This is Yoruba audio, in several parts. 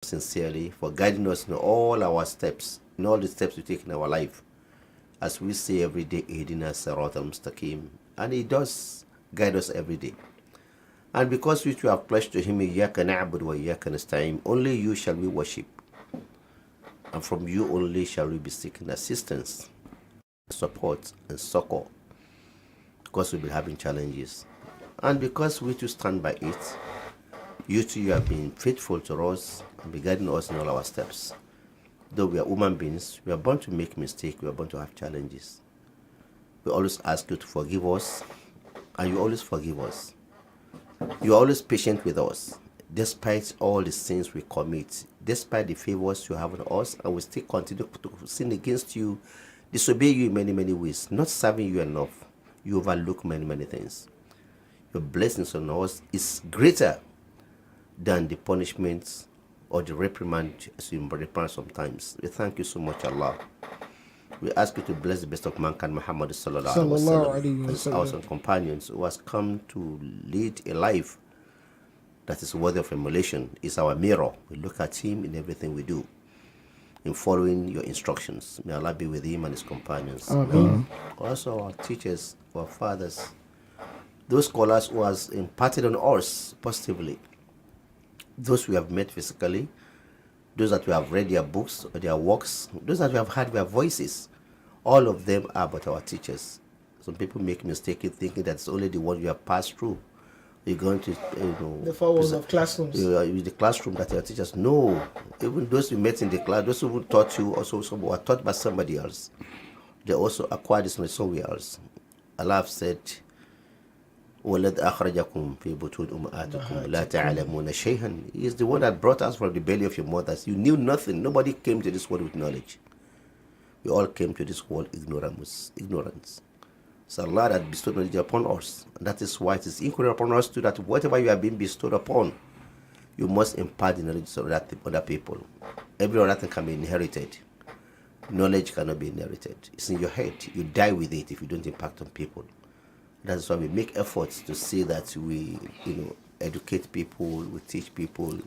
sincerely for guiding us in all our steps, in all the steps we take in our life. As we say every day, Ihdina Sirat al-Mustaqim. And He does guide us every day. And because which we have pledged to Him, Iyyaka na'budu wa iyyaka nasta'in, only You shall we worship. And from You only shall we be seeking assistance, support, and succor. Because we'll be having challenges. And because we too stand by it, You too have been faithful to us and be guiding us in all our steps. Though we are human beings, we are born to make mistakes, we are born to have challenges. We always ask You to forgive us, and You always forgive us. You are always patient with us, despite all the sins we commit, despite the favors You have on us, and we still continue to sin against You, disobey You in many, many ways, not serving You enough. You overlook many, many things. Your blessings on us is greater than the punishments or the reprimand as You reprimand sometimes. We thank You so much, Allah. We ask You to bless the best of mankind, Muhammad sallallahu alaihi wasallam, and his house and companions, who has come to lead a life that is worthy of emulation. Is our mirror. We look at him in everything we do, in following Your instructions. May Allah be with him and his companions. Also our teachers, our fathers, those scholars who has imparted on us positively, those we have met physically, those that we have read their books or their works, those that we have heard their voices. All of them are but our teachers. Some people make mistake in thinking that's only the one you have passed through. You're going to, the four walls of classrooms. The classroom that your teachers. No, even those we met in the class, those who taught you, also some were taught by somebody else. They also acquired this knowledge somewhere else. Allah have said, وَالَّذْ أَخْرَجَكُمْ فِي بُطُونِ أُمَّهَاتِكُمْ لَا تَعْلَمُونَ شَيْئًا. He is the one that brought us from the belly of your mothers. You knew nothing. Nobody came to this world with knowledge. We all came to this world ignorance. So Allah had bestowed knowledge upon us. And that is why it is incumbent upon us too, that whatever you have been bestowed upon, you must impart the knowledge to other people. Every other thing can be inherited. Knowledge cannot be inherited. It's in your head. You die with it if you don't impact on people. That's why we make efforts to see that we, educate people, we teach people.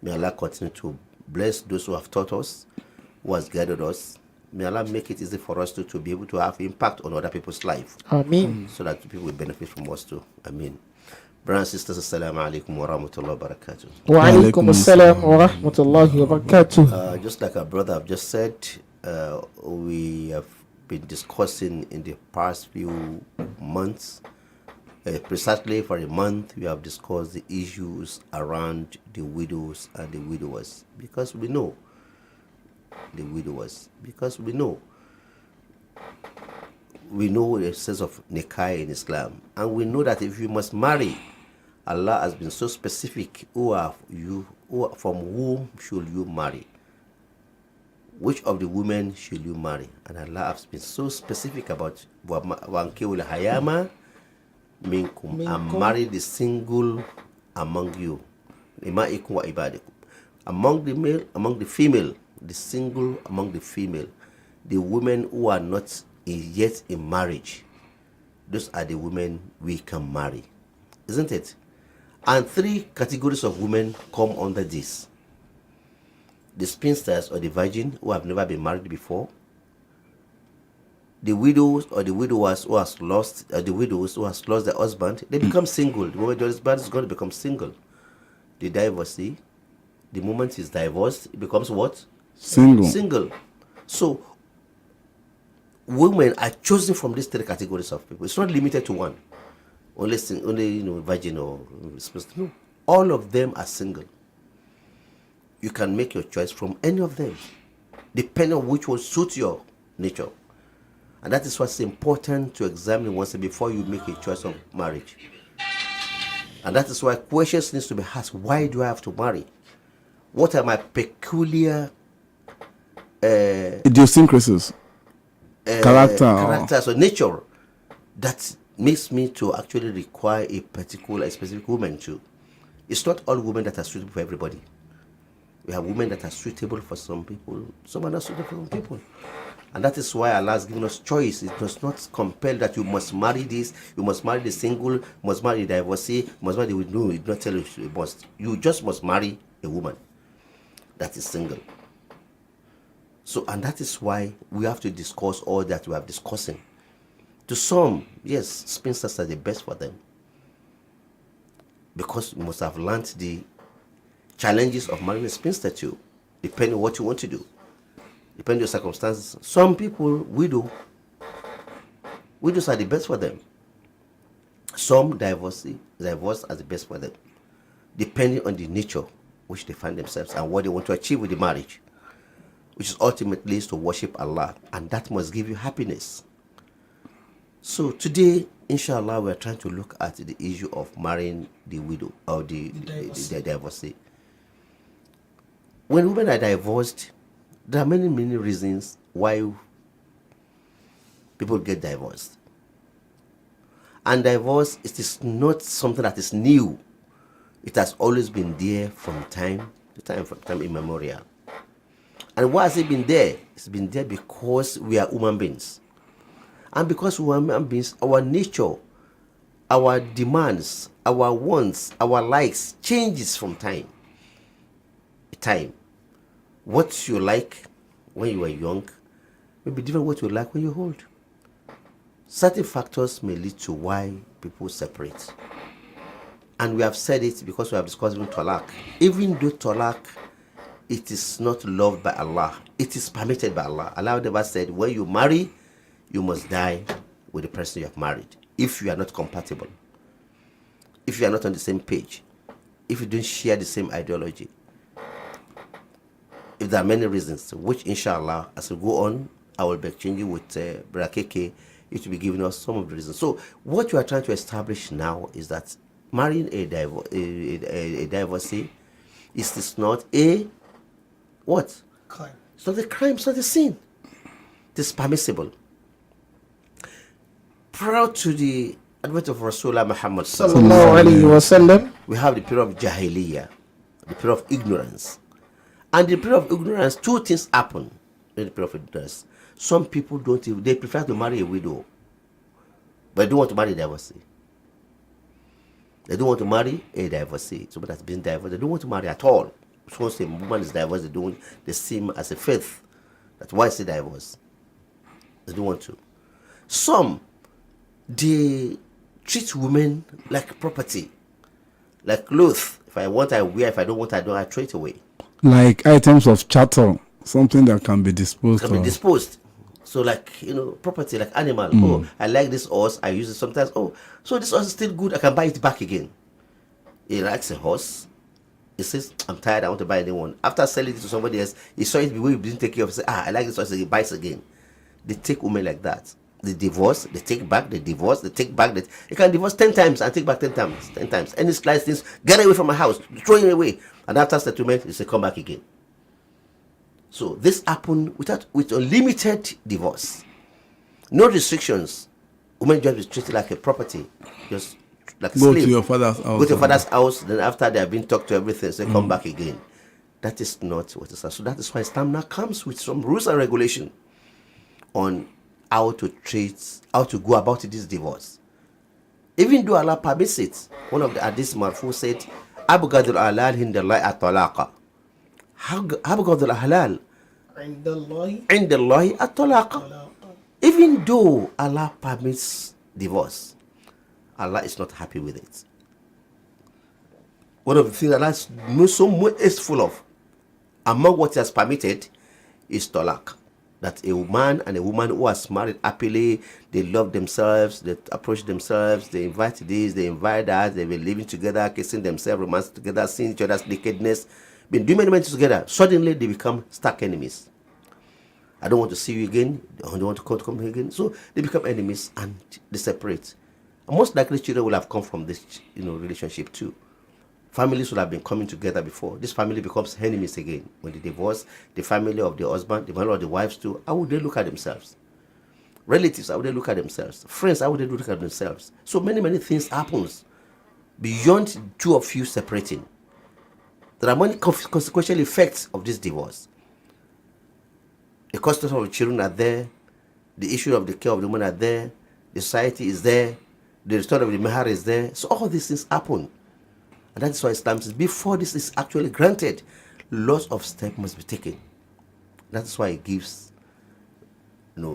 May Allah continue to bless those who have taught us, who has guided us. May Allah make it easy for us to be able to have impact on other people's life. Ameen. So that people will benefit from us too. Ameen. Brothers and sisters, assalamu alaikum wa rahmatullahi wa barakatuh. Wa alaikum assalam wa rahmatullahi wa barakatuh. Just like our brother have just said, we have been discussing in the past few months, precisely for a month, we have discussed the issues around the widows and the widowers, because we know the widowers, because we know the sense of nikah in Islam, and we know that if you must marry, Allah has been so specific. From whom should you marry? Which of the women should you marry? And Allah has been so specific about wankihul hayama minkum, and marry the single among you. Imaikum wa ibadikum. Among the male, among the female, the single among the female, the women who are not yet in marriage, those are the women we can marry, isn't it? And three categories of women come under this: the spinsters or the virgin who have never been married before, the widows or the widowers who has lost, the widows who has lost their husband, they become single. The moment the husband is going to become single, the divorcee, the moment he's divorced, it becomes what? Single. So women are chosen from these three categories of people. It's not limited to one. Only virgin or spinster. No, all of them are single. You can make your choice from any of them, depending on which one suits your nature. And that is what's important to examine once before you make a choice of marriage. And that is why questions needs to be asked. Why do I have to marry? What are my peculiar idiosyncrasies, characters or nature that makes me to actually require a specific woman too? It's not all women that are suitable for everybody. We have women that are suitable for some people, some are not suitable for some people. And that is why Allah has given us choice. It does not compel that you must marry this, you must marry the single, you must marry the divorcee, you must marry the widow. No, it does not tell you you must. You just must marry a woman. that is single. So, and that is why we have to discuss all that we are discussing. To some, yes, spinsters are the best for them, because you must have learned the challenges of marrying a spinster too, depending on what you want to do, depending on your circumstances. Some people, widows are the best for them. Some divorce are the best for them, depending on the nature which they find themselves and what they want to achieve with the marriage, which is ultimately is to worship Allah, and that must give you happiness. So today, inshallah, we are trying to look at the issue of marrying the widow or the divorcee. When women are divorced, there are many reasons why people get divorced. And divorce, it is not something that is new. It has always been there from time immemorial. And why has it been there? It's been there because we are human beings. And because we are human beings, our nature, our demands, our wants, our likes changes from time to time. What you like when you are young may be different what you like when you're old. Certain factors may lead to why people separate. And we have said it because we have discussed even talaq. Even though talaq, it is not loved by Allah, it is permitted by Allah. Allah never said when you marry, you must die with the person you have married. If you are not compatible, if you are not on the same page, if you don't share the same ideology, if there are many reasons, which inshallah, as we go on, I will be exchanging with Brakeke, it will be giving us some of the reasons. So what you are trying to establish now is that marrying a divorcee is not a what? Crime. It's not a crime, it's not a sin. It is permissible. Prior to the advent of Rasulullah Muhammad Sallallahu alayhi wa sallam, we have the period of Jahiliyyah, the period of ignorance. And the period of ignorance, two things happen in the period of ignorance. Some people they prefer to marry a widow, but they don't want to marry a divorcee. They don't want to marry a divorcee. Somebody that's been divorced, they don't want to marry at all. Once a woman is divorced, they see him as a faith. That's why it's a divorce. They don't want to. Some, they treat women like property, like clothes. If I want, I wear. If I don't want, I don't. I throw it away. Like items of chattel, something that can be disposed Can be of. disposed. So like, property, like animal. Oh, I like this horse. I use it sometimes. Oh, so this horse is still good. I can buy it back again. He likes a horse. He says, I'm tired. I want to buy a new one. After selling it to somebody else, he saw it the way he didn't take care of it. Say, I like this horse. He buys again. They take women like that. They divorce. They take back. They divorce. They take back. You can divorce 10 times and take back 10 times. 10 times. Any slight things, get away from my house. Throw him away. And after settlement, he say, come back again. So this happened with unlimited divorce. No restrictions. Women just be treated like a property. Just like a Go slave. to your father's house. Go to your father's house. Then after they have been talked to everything, say come back again. That is not what it is. So that is why Islam now comes with some rules and regulation on how to go about this divorce. Even though Allah permits it, one of the hadith marfu said, Abgadul halal hindallahi at-talaqa. Abgadul halal indallahi at-talaqa. Even though Allah permits divorce, Allah is not happy with it. One of the things Allah is so wasteful of among what He has permitted is talaq. That a man and a woman who has married happily, they love themselves, they approach themselves, they invite this, they invite that, they were living together, kissing themselves, romancing together, seeing each other's nakedness, been doing many things together. Suddenly they become stark enemies. I don't want to see you again. I don't want to come here again. So they become enemies and they separate. And most likely children will have come from this relationship too. Families will have been coming together before. This family becomes enemies again. When they divorce, the family of the husband, the family of the wives too, how would they look at themselves? Relatives, how would they look at themselves? Friends, how would they look at themselves? So many things happens beyond two of you separating. There are many consequential effects of this divorce. The custody of the children are there. The issue of the care of the woman are there. The society is there. The return of the mahar is there. So all these things happen. And that's why Islam says before this is actually granted, lots of steps must be taken. That's why it gives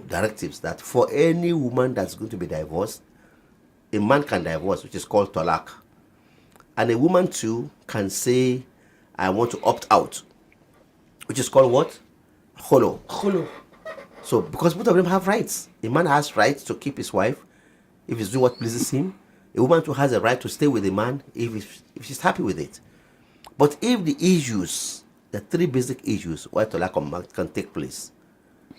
directives that for any woman that's going to be divorced, a man can divorce, which is called talak. And a woman too can say, I want to opt out, which is called what? Kholo. Khulu. So because both of them have rights. A man has rights to keep his wife if he's doing what pleases him. A woman too has a right to stay with a man if she's happy with it. But if the issues, the three basic issues why talak can take place,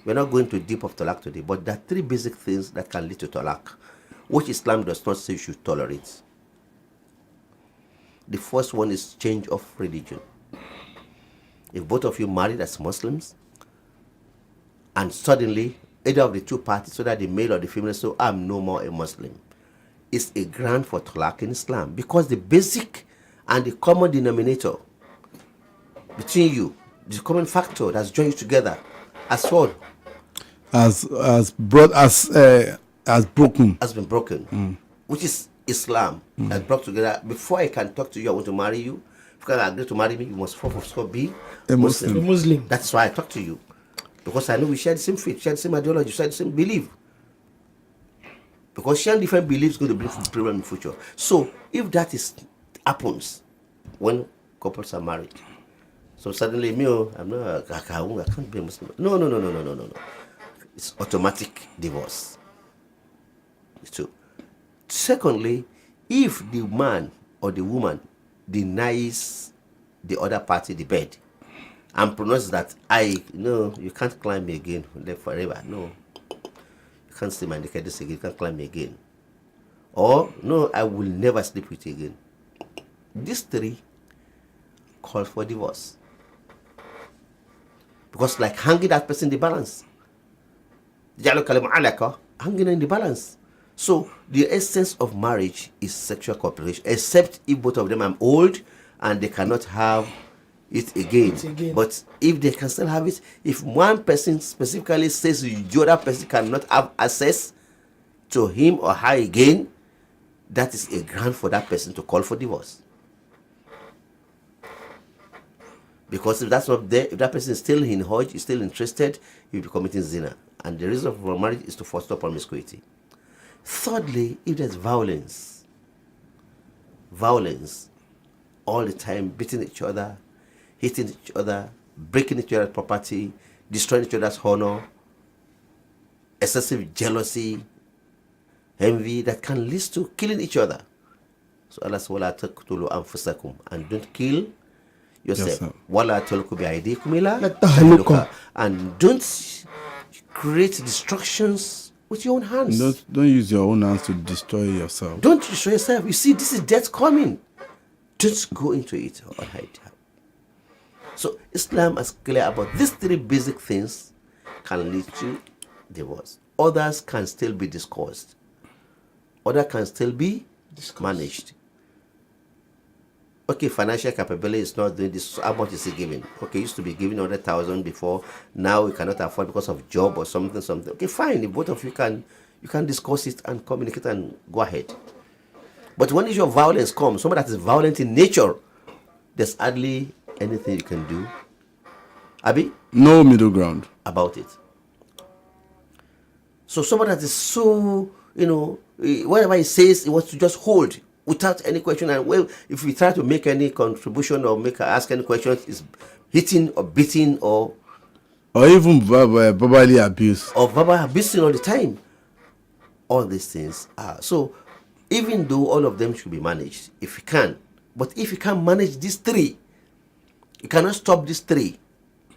we're not going to deep of talak today, but there are three basic things that can lead to talak, which Islam does not say you should tolerate. The first one is change of religion. If both of you married as Muslims, and suddenly either of the two parties, whether the male or the female, say, I'm no more a Muslim, it's a ground for talak in Islam, because the basic and the common denominator between you, the common factor that's joined you together, as what? As broken. Has been broken, which is Islam, has brought together. Before I can talk to you, I want to marry you. If you can agree to marry me, you must first be A Muslim. A Muslim. That's why I talk to you, because I know we share the same faith, share the same ideology, share the same belief. Because sharing different beliefs is going to bring problem in the future. So if that happens when couples are married, so suddenly I'm not, I can't be a Muslim. No. It's automatic divorce. So, secondly, if the man or the woman denies the other party the bed and pronounces that you can't climb me again, live forever. No, you can't see my nakedness again, you can't climb me again. Or no, I will never sleep with you again. These three call for divorce. Because like hanging that person in the balance. Hanging in the balance. So the essence of marriage is sexual cooperation, except if both of them are old and they cannot have it again. But if they can still have it, if one person specifically says the other person cannot have access to him or her again, that is a ground for that person to call for divorce. Because if that's not there, if that person is still in Hajj, is still interested, he'll be committing zina. And the reason for marriage is to foster promiscuity. Thirdly, if there's violence all the time, beating each other, hitting each other, breaking each other's property, destroying each other's honor, excessive jealousy, envy, that can lead to killing each other. So Allah says, وَلَا تَقْتُلُوا أَنفُسَكُمْ, and don't kill yourself. وَلَا تُلْقُوا بِأَيْدِيكُمْ إِلَى التَّهْلُكَةِ, and don't create destructions with your own hands. Don't use your own hands to destroy yourself. Don't destroy yourself. You see, this is death coming. Don't go into it or hide. So Islam is clear about these three basic things can lead to divorce. Others can still be discussed. Others can still be managed. Okay, financial capability is not doing this. How much is he giving? Okay, used to be giving 100,000 before. Now we cannot afford because of job or something. Okay, fine. If both of you can discuss it and communicate and go ahead. But when issue of violence comes, somebody that is violent in nature, there's hardly anything you can do. Abi? No middle ground About it. So somebody that is so, whatever he says, he wants to just hold without any question. And well, if we try to make any contribution or ask any questions, it's hitting or beating or even verbally abuse. Or verbal abusing all the time. All these things are. So even though all of them should be managed, if you can, but if you can't manage these three, you cannot stop these three,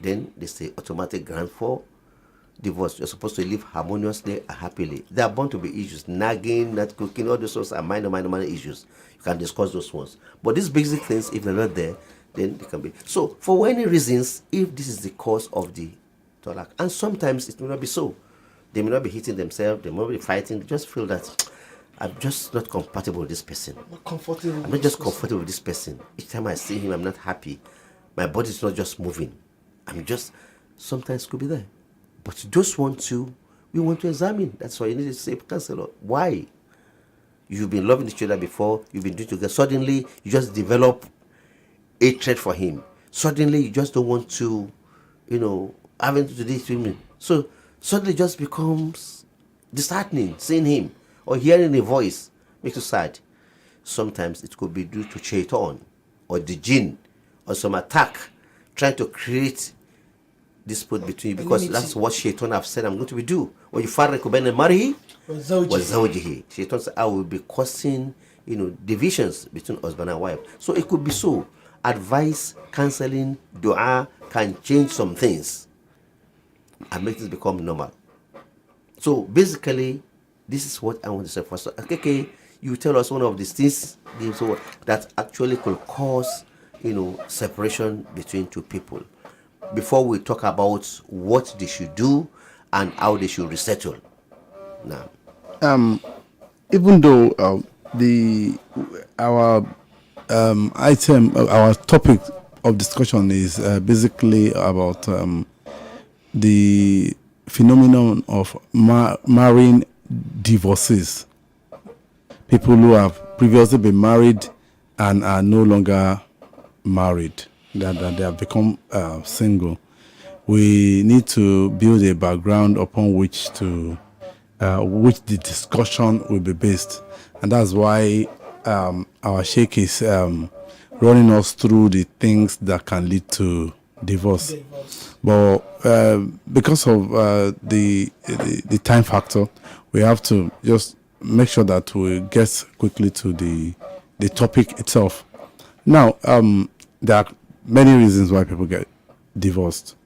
then they say automatic grant for divorce. You're supposed to live harmoniously and happily. There are bound to be issues, nagging, not cooking, all those sorts are minor issues. You can discuss those ones. But these basic things, if they're not there, then they can be. So for any reasons, if this is the cause of the talak, and sometimes it may not be so. They may not be hitting themselves, they may not be fighting, they just feel that I'm just not compatible with this person. I'm not just comfortable with this person. Each time I see him, I'm not happy. My body is not just moving. Sometimes it could be there. But we want to examine. That's why you need to say, counselor, why? You've been loving each other before, you've been doing together. Suddenly, you just develop hatred for him. suddenly you just don't want to, having to do this women. So suddenly it just becomes disheartening seeing him or hearing a voice makes you sad. Sometimes it could be due to shaitan or the jinn or some attack trying to create dispute between you, because that's what shaitan have said I'm going to be do. When you farriqu bayna al-mar'i wa zawjihi, shaitan said I will be causing divisions between husband and wife. So it could be so. Advice, counseling, dua can change some things and make this become normal. So basically, this is what I want to say first. Okay, you tell us one of these things that actually could cause separation between two people, before we talk about what they should do and how they should resettle. Now, Even though our topic of discussion is basically about the phenomenon of marrying divorcees, people who have previously been married and are no longer married, that they have become single. We need to build a background upon which the discussion will be based, and that's why our Sheikh is running us through the things that can lead to divorce. But because of the time factor, we have to just make sure that we get quickly to the topic itself. Now, there are many reasons why people get divorced.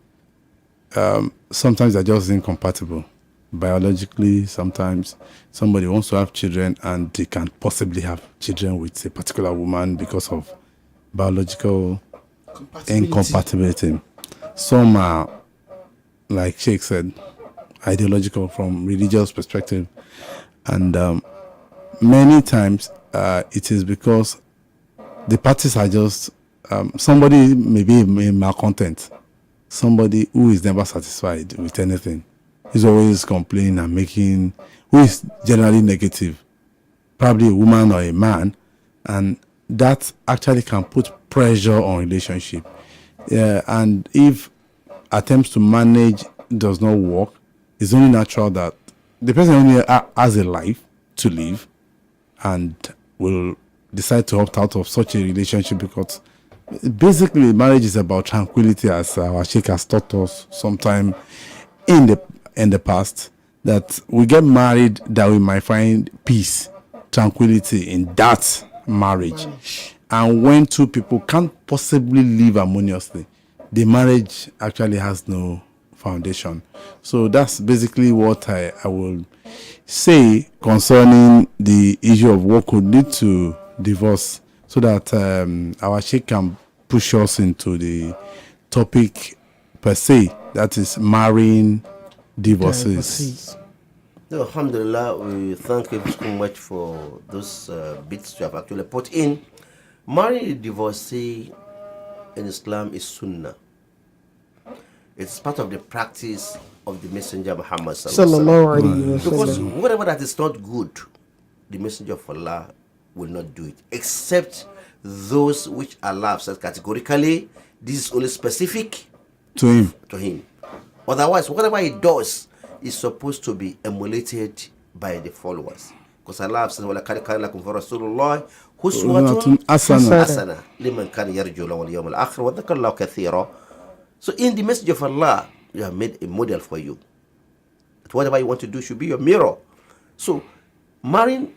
Sometimes they're just incompatible biologically. Sometimes somebody wants to have children and they can possibly have children with a particular woman because of biological incompatibility. Some are, like Sheikh said, ideological from religious perspective, and many times it is because the parties are just somebody may be a malcontent, somebody who is never satisfied with anything, is always complaining and making, who is generally negative, probably a woman or a man, and that actually can put pressure on relationship. And if attempts to manage does not work, it's only natural that the person only has a life to live and will decide to opt out of such a relationship, because basically marriage is about tranquility, as our Sheikh has taught us sometime in the past, that we get married that we might find peace, tranquility in that marriage. And when two people can't possibly live harmoniously, the marriage actually has no foundation. So that's basically what I will say concerning the issue of what could lead to divorce, so that our Sheikh can push us into the topic per se, that is marrying divorces. No, alhamdulillah, we thank you so much for those bits you have actually put in. Marrying a divorcee in Islam is sunnah. It's part of the practice of the Messenger Muhammad Sallallahu Alaihi Wasallam. Because whatever that is not good, the Messenger of Allah will not do it, except those which Allah said categorically, this is only specific To him. Otherwise, whatever he does is supposed to be emulated by the followers. Because Allah says, وَلَقَدْ كَانَ لَكُمْ فِي رَسُولِ اللَّهِ أُسْوَةٌ حَسَنَةٌ لِمَنْ كَانَ يَرْجُو اللَّهَ وَالْيَوْمَ الْآخِرَ وَذَكَرَ اللَّهَ كَثِيرًا. So in the Messenger of Allah, you have made a model for you. But whatever you want to do should be your mirror. So marrying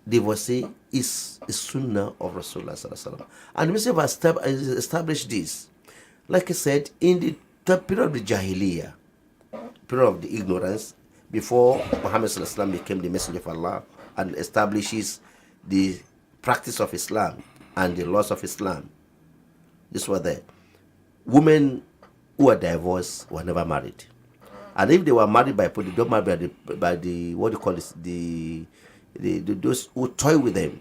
divorcee is a sunnah of Rasulullah sallallahu alaihi wasallam. And the Messenger has established this. Like I said, in the period of the Jahiliyyah, period of the ignorance, before Muhammad sallallahu alaihi wasallam became the Messenger of Allah and establishes the practice of Islam and the laws of Islam, this was there. Women who were divorced were never married, and if they were married by the what do you call this, the those who toy with them,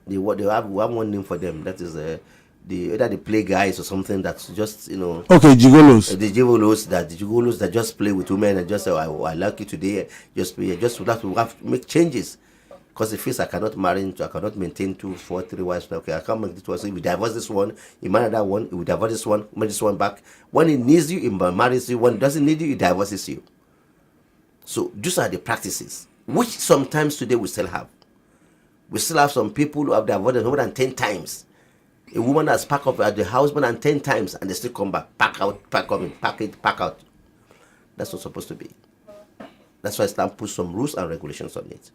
they have one name for them, that is either the play guys or something, that's just Okay, gigolos. The gigolos that just play with women and just say, I like you today, just that we have to make changes. Because he feels I cannot I cannot maintain 2, 4, 3 wives. Okay, I can't make this one. So if you divorce this one, you marry that one, you divorce this one, marry this one back. When he needs you, he marries you. When he doesn't need you, he divorces you. So these are the practices, which sometimes today we still have. We still have some people who have divorced more than 10 times. A woman has packed up at the house more than 10 times and they still come back, pack out, pack in, pack it, pack out. That's not supposed to be. That's why Islam puts some rules and regulations on it.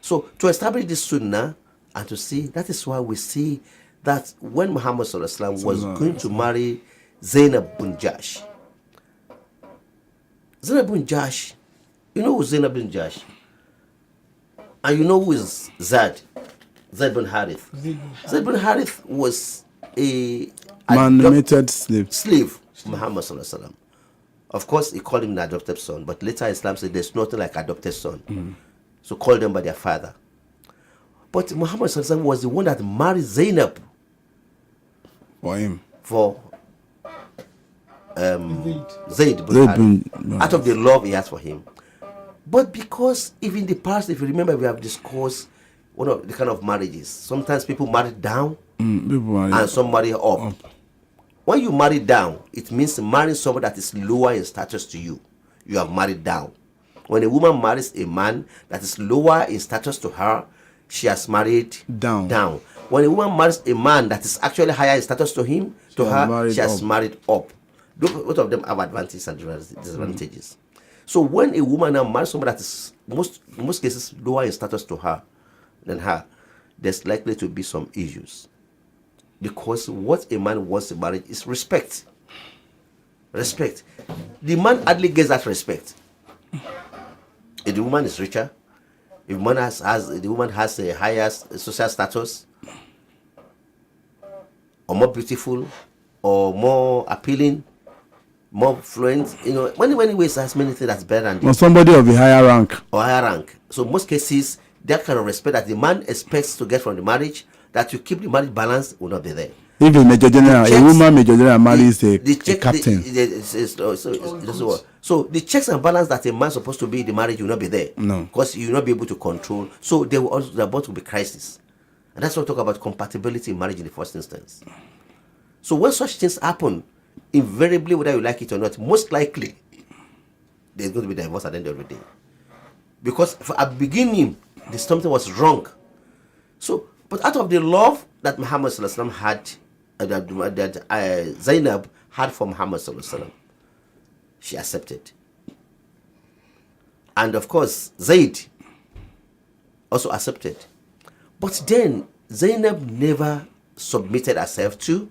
So to establish this sunnah and to see, that is why we see that when Muhammad Sallallahu Alaihi Wasallam was going to marry Zainab bin Jahsh. Zainab bin Jahsh, you know who Zainab bin Jahsh? And you know who is Zaid bin Harith. Zaid bin Harith was a manumitted slave. Muhammad Sallallahu Alaihi Wasallam. Of course, he called him an adopted son, but later Islam said there's nothing like adopted son. So call them by their father. But Muhammad Sallallahu Alaihi Wasallam was the one that married Zainab for him. For Zaid bin Harith. Out of the love he has for him. But because even in the past, if you remember, we have discussed one of the kind of marriages. Sometimes people marry down and some marry up. When you marry down, it means marrying someone that is lower in status to you. You have married down. When a woman marries a man that is lower in status to her, she has married down. When a woman marries a man that is actually higher in status to him, she has married up. Both of them have advantages and disadvantages. So when a woman now marries someone that is most cases lower in status to her than her, there's likely to be some issues. Because what a man wants in marriage is respect. Respect. The man hardly gets that respect. If the woman is richer, if the woman has a higher social status, or more beautiful, or more appealing, more fluent, many ways has many things that's better than or somebody of a higher rank. Or higher rank. So most cases, that kind of respect that the man expects to get from the marriage, that you keep the marriage balanced, will not be there. If a major general, a woman major general marries a captain. So the checks and balance that a man is supposed to be in the marriage will not be there. No. Because you will not be able to control. So there both will be crisis. And that's why we talk about compatibility in marriage in the first instance. So when such things happen, invariably, whether you like it or not, most likely there's going to be divorce at the end of the day. Because at the beginning, something was wrong. So, but out of the love that Muhammad Sallallahu Alaihi Wasallam had, that Zainab had for Muhammad Sallallahu Alaihi Wasallam, she accepted. And of course, Zaid also accepted. But then Zainab never submitted herself to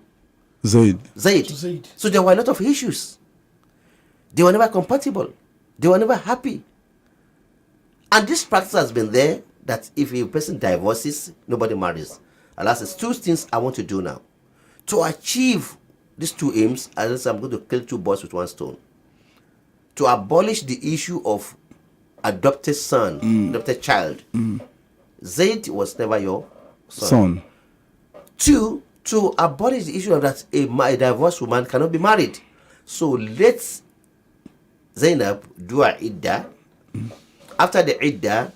Zaid. So there were a lot of issues. They were never compatible. They were never happy. And this practice has been there, that if a person divorces, nobody marries. Allah says, 2 things I want to do now. To achieve these 2 aims, I'm going to kill 2 birds with 1 stone. To abolish the issue of adopted son, adopted child. Zaid was never your son. 2, to abolish the issue of that a divorced woman cannot be married. So let Zainab do a iddah. After the iddah,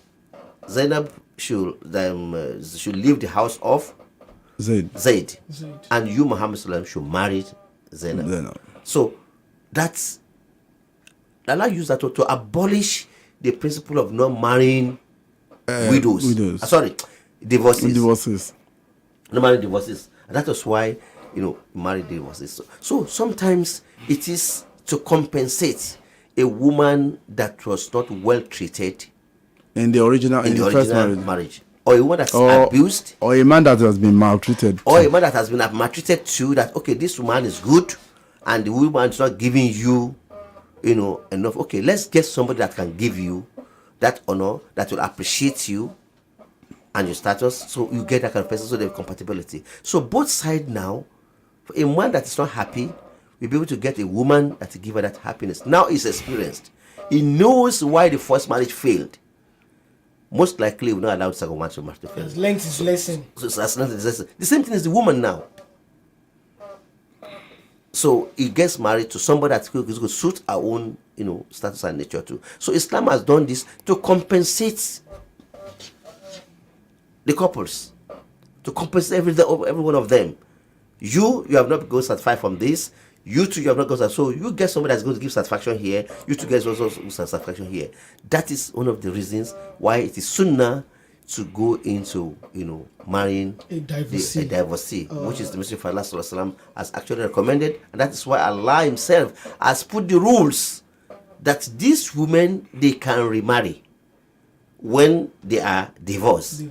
Zainab should leave the house of Zaid. And you, Muhammad Sallallahu Alaihi Wasallam, should marry Zainab. So that's Allah used that to abolish the principle of not marrying widows. Divorces. Not marrying divorces. And that was why, married divorces. So sometimes it is to compensate a woman that was not well treated in the original first marriage. Or a woman that's abused. Or a man that has been maltreated. Or a man that has been maltreated too, that, okay, this woman is good and the woman is not giving you, enough. Okay, let's get somebody that can give you that honor, that will appreciate you and your status, so you get that kind of person, so there's compatibility. So both sides now, for a man that is not happy, we'll be able to get a woman that will give her that happiness. Now he's experienced. He knows why the first marriage failed. Most likely, we're not allowed second marriage to fail. He's learned his lesson. So that's not his lesson. The same thing is the woman now. So he gets married to somebody that could suit our own, status and nature too. So Islam has done this to compensate the couples, to compensate every one of them. You have not got satisfied from this. You too, you have not got satisfied. So you get somebody that's going to give satisfaction here. You two guys also satisfaction here. That is one of the reasons why it is sunnah to go into, marrying a divorcee, which is the Messenger of Allah Sallallahu Alaihi Wasallam has actually recommended, and that is why Allah Himself has put the rules that these women, they can remarry when they are divorced,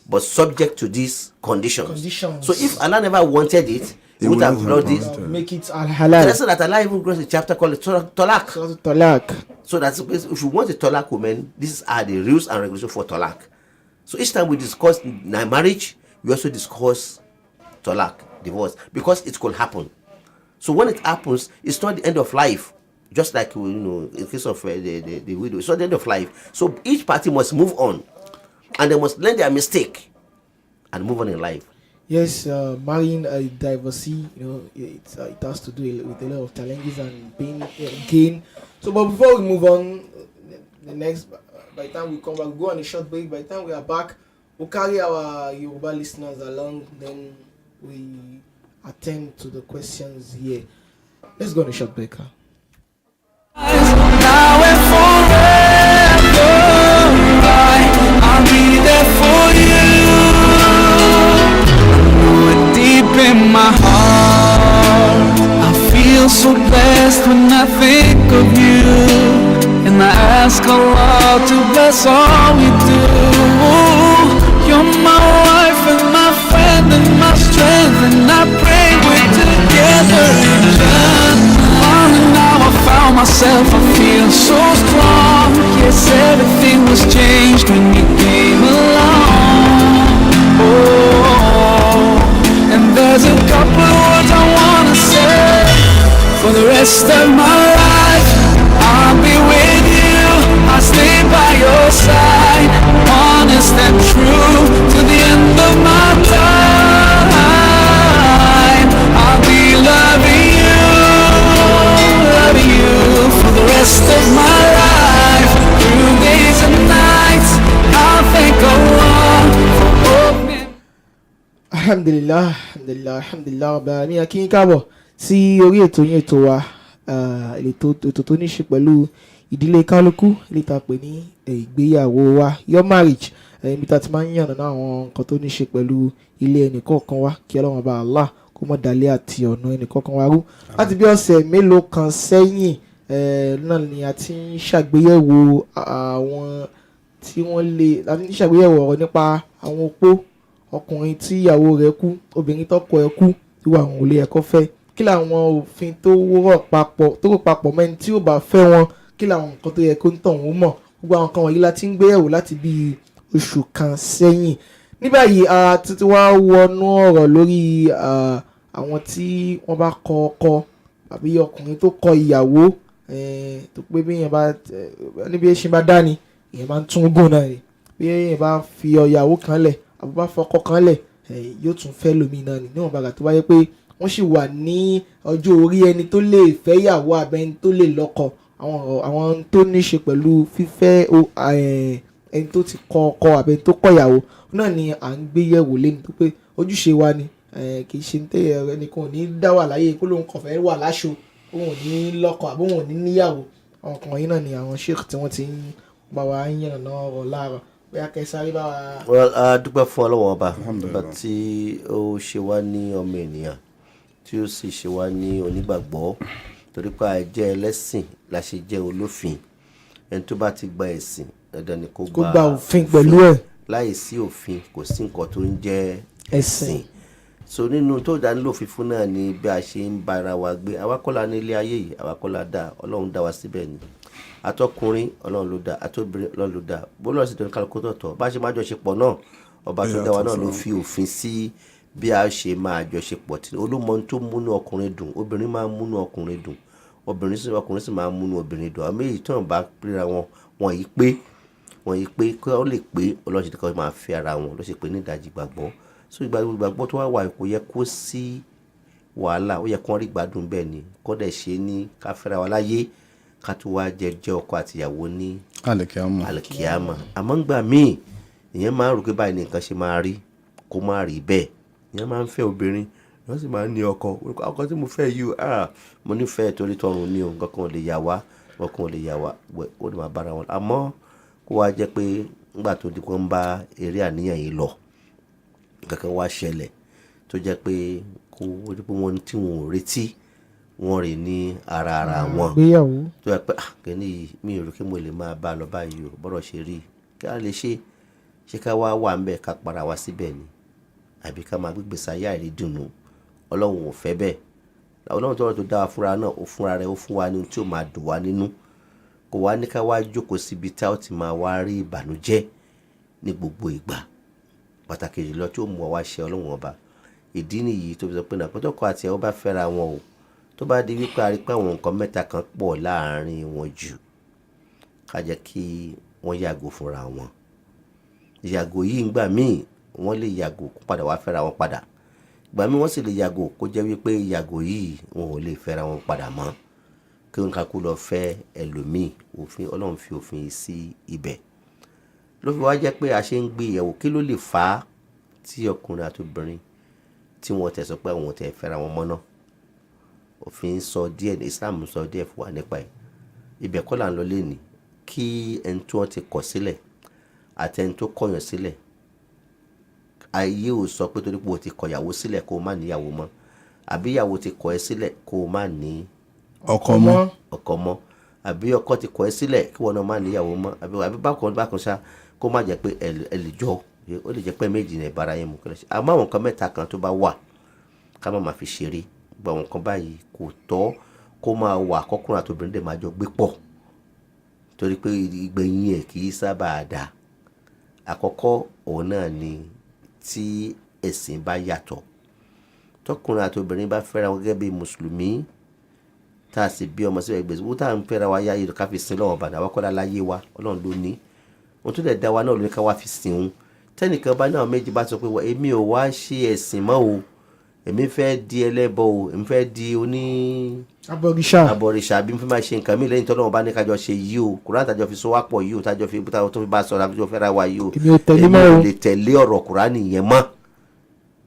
but subject to these conditions. So if Allah never wanted it, He would have brought this. Make it al-halal. So that Allah even grows a chapter called talaq. So that's if you want a talaq woman, these are the rules and regulations for talaq. So each time we discuss marriage, we also discuss talaq, divorce, because it could happen. So when it happens, it's not the end of life. Just like, in case of the widow, it's not the end of life. So each party must move on, and they must learn their mistake and move on in life. Yes, marrying a divorcee, it has to do with a lot of challenges and pain, gain. So, but before we move on, the next, by the time we come back, we go on a short break. By the time we are back, we'll carry our Yoruba listeners along. Then we attend to the questions here. Let's go on a short break. Now and forever, I'll be there for you. Deep in my heart, I feel so blessed when I think of you, and I ask Allah to bless all we do. You're my wife and my friend and my strength, and I pray we're together in Jannah. Now I found myself, I feel so strong. Yes, everything was changed when you came along. Oh, and there's a couple of words I wanna say. For the rest of my life, I'll be with you. I'll stay by your side, honest and true, to the end of my time. I'll be loving you for the rest of my life, through days and nights. I'll thank Allah for opening. Alhamdulillah, mi akin káàbọ̀ sí orí ètò yín, ètò wa, ètò tó ní ṣe pẹ̀lú ìdílé kálukú, létà pè ní ìgbéyàwó wa, your marriage, ibi tá ti máa ń yànnà àwọn nǹkan tó ní ṣe pẹ̀lú ilé ẹnìkọ̀ọ̀kan wa, kí Ọlọ́run bá Allah kó mọ́ dalẹ̀ àti ọ̀nà ẹnìkọ̀ọ̀kan wa rú. Láti bí ọ̀sẹ̀ mélòó kan sẹ́yìn náà ni a ti ń ṣàgbéyẹ̀wò àwọn tí wọ́n lè, a ti ń ṣàgbéyẹ̀wò ọ̀rọ̀ nípa àwọn opó, ọkùnrin tí ìyàwó rẹ̀ kú, obìnrin tọ́kọ ẹ̀ kú, ìwà àwọn olè ẹ̀kọ́ fẹ́, kí làwọn òfin tó rọ̀ papọ̀ mẹ́ni tí ó bá fẹ́ wọn, kí làwọn nǹkan tó yẹ kó ń tàn wọ́n mọ̀. Gbogbo àwọn nǹkan wọ̀nyí la ti ń gbéyẹ̀wò láti bí oṣù kan sẹ́yìn. Ní báyìí a ti wá wọnú ọ̀rọ̀ lórí àwọn tí wọ́n bá kọ ọkọ àbí ọkùnrin tó kọ ìyàwó, tó pé bí èèyàn bá níbi èṣin bá dání, èèyàn máa ń tún gùn náà rè. Bí èèyàn bá fi ìyàwó kan lẹ̀ àbí bá fọkọ kan lẹ̀, yóò tún fẹ́ lómi náà ni, níwọ̀n bàgà tó bá yẹ pé wọ́n sì wà ní ọjọ́ orí ẹni tó lè fẹ́ ìyàwó àbẹ́ ẹni tó lè lọ́kọ. Àwọn tó ní ṣe pẹ̀lú fífẹ́ ẹni tó ti kọ ọkọ àbẹ́ ẹni tó kọ ìyàwó náà ni à ń gbé yẹ̀wò lẹ́nu, tó pé ojúṣe wa ni, kì í ṣe ní tẹ́yẹ ẹnìkan ò ní dá wà láyé kó lóun kàn fẹ́ wà láṣọ, òun ò ní lọ́kọ àbí òun ò ní níyàwó. Àwọn kan wọ̀nyí náà ni àwọn sheikh tí wọ́n ti ń bá wa ń yànnà ọ̀rọ̀ láàárọ̀. Bóyá kẹsàrí bá wa. A dúpẹ́ fún Ọlọ́run Ọba tí ó ṣe wá ní ọmọ ènìyàn, tí ó sì ṣe wá ní onígbàgbọ́, torí pé a jẹ́ ẹlẹ́sìn la ṣe jẹ́ olófin. Ẹni tó bá ti gba ẹ̀sìn dandan ni kó gba òfin pẹ̀lú ẹ̀. Láì sí òfin kò sí nǹkan tó ń jẹ́ ẹ̀sìn. So nínú tó dánilófin fún náà ni bí a ṣe ń bára wa gbé. Àwa kọ́ la ní ilé ayé yìí, àwa kọ́ la dá, Ọlọ́run dá wa síbẹ̀ ni. Àtọkùnrin Ọlọ́run ló dá, àtobìnrin Ọlọ́run ló dá. Bọ́lá sì dán kálukú tọ̀tọ̀, bá ṣe máa jọ ṣe pọ̀ náà, ọba tó dá wa náà ló fi òfin sí bí a ṣe máa jọ ṣe pọ̀ tí olúmọ tó múnú ọkùnrin dùn, obìnrin máa ń múnú ọkùnrin dùn, ọkùnrin sì máa ń múnú obìnrin dùn. Àwọn méjì tí wọ́n bá ríra wọn yìí pé kí wọ́n lè pé Ọlọ́run ti kọ́ máa fi ara wọn ló ṣe pé ní ìdajì gbàgbọ́. So ìgbàgbọ́ tó wà kò yẹ kó sí wàhálà, ó yẹ kó rí gbádùn bẹ́ẹ̀ ni, kó dẹ̀ ṣe ní ká fẹ́ra wa láyé, ká tó wá jẹ́ ọkọ àtìyàwó ní àlìkíyàmà. Àmọ́ ńgbà míì ìyẹn máa ń rò pé báyìí ni nǹkan ṣe máa rí kó má rí bẹ́ẹ̀. ìyẹn máa ń fẹ́ obìnrin wọ́n sì máa ń ní ọkọ tí mo fẹ́ yìí mo nífẹ̀ẹ́ torí tọrùn ni o, nǹkan kan ò lè yà wá, nǹkan kan ò lè yà wá, ó lè máa bára wọn. àmọ́ kó wá jẹ́ pé nígbà tó di pé ń bá eré àníyàn yìí lọ nǹkan kan wá ṣẹlẹ̀ tó jẹ́ pé wọ́n tí wọn ò retí wọ́n rí ní ara wọn tó yẹ pé kẹ́ni mi ò rí kí mo lè máa bá lọ báyìí o, bọ́rọ̀ ṣe rí kí a lè ṣe ká wá wà ń bẹ̀ ká para wá síbẹ̀ ni àbí ká máa gbégbé sáyà ìrídùnnú. Ọlọ́run ò fẹ́ bẹ́ẹ̀. Ọlọ́run tó dá wa fúnra náà ó fúnra rẹ̀ ó fún wa ní ohun tí ó máa dùn wá nínú, kò wá ní ká wá jókòó síbi tá ó ti máa wá rí ìbànújẹ́ ní gbogbo ìgbà, pàtàkì jùlọ tí ó mú wa ṣe Ọlọ́run ọba. ìdí nìyí tó fi sọ pé nàpọ́tọ́kọ àti ẹ̀ ó bá fẹ́ra wọn o, tó bá di wípé a rí pé àwọn nǹkan mẹ́ta kan pọ̀ láàárín wọn jù, ká jẹ́ kí wọ́n yàgò fúnra wọn. ìyàgò yìí ń gbà míì wọ́n lè yàgò kó padà wá fẹ́ra wọn padà, ìgbà míì wọ́n sì lè yàgò kó jẹ́ wípé ìyàgò yìí wọn ò lè fẹ́ra wọn padà mọ́, kí wọn kakú lọ fẹ́ ẹlòmíì. òfin Ọlọ́run fi òfin sí ibẹ̀ ló fi wá jẹ́ pé a ṣe ń gbé ìyẹ̀wò kí ló lè fà á tí ọkùnrin àti obìnrin tí wọ́n tẹ̀ sọ pé àwọn ò tẹ̀ fẹ́ra wọn mọ́ náà. òfin sọ díẹ̀, Islam sọ díẹ̀ fún wa nípa ẹ̀. ibẹ̀ kọ́ là ń lọ lénìí, kí ẹni tí wọ́n ti kọ̀ sílẹ̀ àti ẹni tó kọ̀yàn sílẹ̀, ayé ò sọ pé torí pé o ti kọ̀ ìyàwó sílẹ̀ kó o má níyàwó mọ́, àbí ìyàwó ti kọ̀ ẹ́ sílẹ̀ kó o má ní ọkọ mọ́, àbí ọkọ ti kọ̀ ẹ́ sílẹ̀ kí wọ́n náà má níyàwó mọ́, àbí bákan ṣá kó má jẹ́ pé ẹ lè jọ, ó lè jẹ́ pé méjì ní ìbára yẹn mú kí lọ ṣe. àmọ́ àwọn nǹkan mẹ́ta kan tó bá wà ká má máa fi ṣeré. gbogbo àwọn nǹkan báyìí kò tọ́ kó máa wà kọ́kùnrin àti obìnrin dẹ̀ máa jọ gbé pọ̀, torí pé ìgbẹ̀yìn ẹ̀ kì í sábà dà. àkọ́kọ́ òun náà ni tí ẹ̀sìn bá yàtọ̀. tọkùnrin àti obìnrin bá fẹ́ra wọn gẹ́gẹ́ bí mùsùlùmí tá a sì bí ọmọ síbẹ̀ gbèsè wọ́n tá à ń fẹ́ra wa yáyé ká fi sin lọ́wọ́ bàdà wákọ́lá láyé wa, Ọlọ́run ló ní. ohun tó dẹ̀ dá wa náà ló ní ká wá fi sìn òun. tẹ́nìkan bá náà méjì bá sọ pé èmi ò wá ṣe ẹ̀sìn mọ́ o, èmi fẹ́ di ẹlẹ́bọ o, èmi fẹ́ di abọ̀rìṣà bí mo fẹ́ máa ṣe nǹkan mi lẹ́yìn tọ́lọ́run bá ní kájọ ṣe yìí o, Kùránì tájọ fi so wá pọ̀ yìí o, tájọ fi tó fi bá sọ̀rọ̀ àbíjọ fẹ́ra wa yìí o, èmi ò lè tẹ̀lé ọ̀rọ̀ Kùránì yẹn mọ́.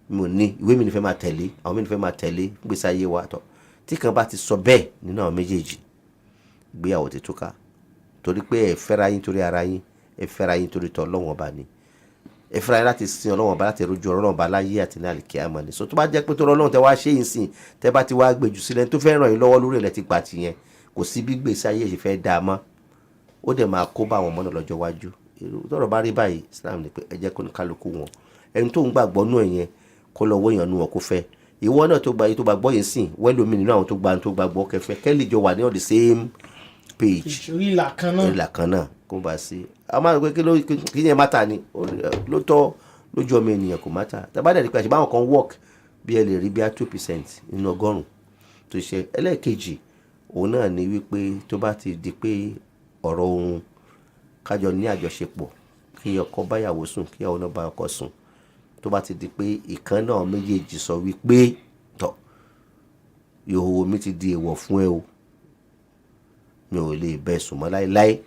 mo ní ìwé mi ní fẹ́ máa tẹ̀lé, àwọn mi ní fẹ́ máa tẹ̀lé gbèsè ayé wa tọ̀. tí kan bá ti sọ bẹ́ẹ̀ nínú àwọn méjèèjì, ìgbéyàwó ti túká, torí pé ẹ fẹ́ra yín torí ara yín, ẹ fẹ́ra yín torí tọ́ Ọlọ́run ọba ni, ẹ fẹ́ra yín láti sin Ọlọ́run ọba, láti rojú Ọlọ́run ọba láyé àti ní àlìkíyámà ni. so tó bá jẹ́ pé tó Ọlọ́run tẹ wá ṣe yín sìn, tẹ bá ti wá gbèjù sílẹ̀ tó fẹ́ ràn yín lọ́wọ́ lórí ẹ̀ ti gbà tìyẹn, kò sí bí gbèsè ayé ṣe fẹ́ dáa mọ́, ó dẹ̀ máa kó bá àwọn ọmọ náà lọ́jọ́ iwájú. tọ́rọ̀ bá rí báyìí, Islam ní pé ẹ jẹ́ kó ní kálukú wọn, ẹni tó ń gbàgbọ́ nú ẹ̀ yẹn kó lọ wọ́ èèyàn nú wọn kó fẹ́. ìwọ náà tó gbàgbọ́ yìí sìn wẹ́lómi nínú àwọn tó gbàgbọ́ kẹfẹ́ kẹ́lì jọ wà ní on the same page, orí ìlà kan náà kó bá sí. a máa rò pé kí yẹn mátà ni ló tọ́ lójú ọmọ ènìyàn kò mátà. tàbádà ní pé àṣìbá àwọn kan work bí ẹ lè rí bí i 2% nínú 100 tó ṣe. ẹlẹ́ẹ̀kejì òun náà ni wípé tó bá ti di pé ọ̀rọ̀ ohun kájọ ní àjọṣepọ̀, kí ọkọ báyàwó sùn kí ìyàwó náà bá ọkọ sùn, tó bá ti di pé ìkan náà méjèèjì sọ wípé tọ̀ ìhòòhò mi ti di èèwọ̀ fún ẹ o, mi ò lè bẹ sùn mọ́ láéláé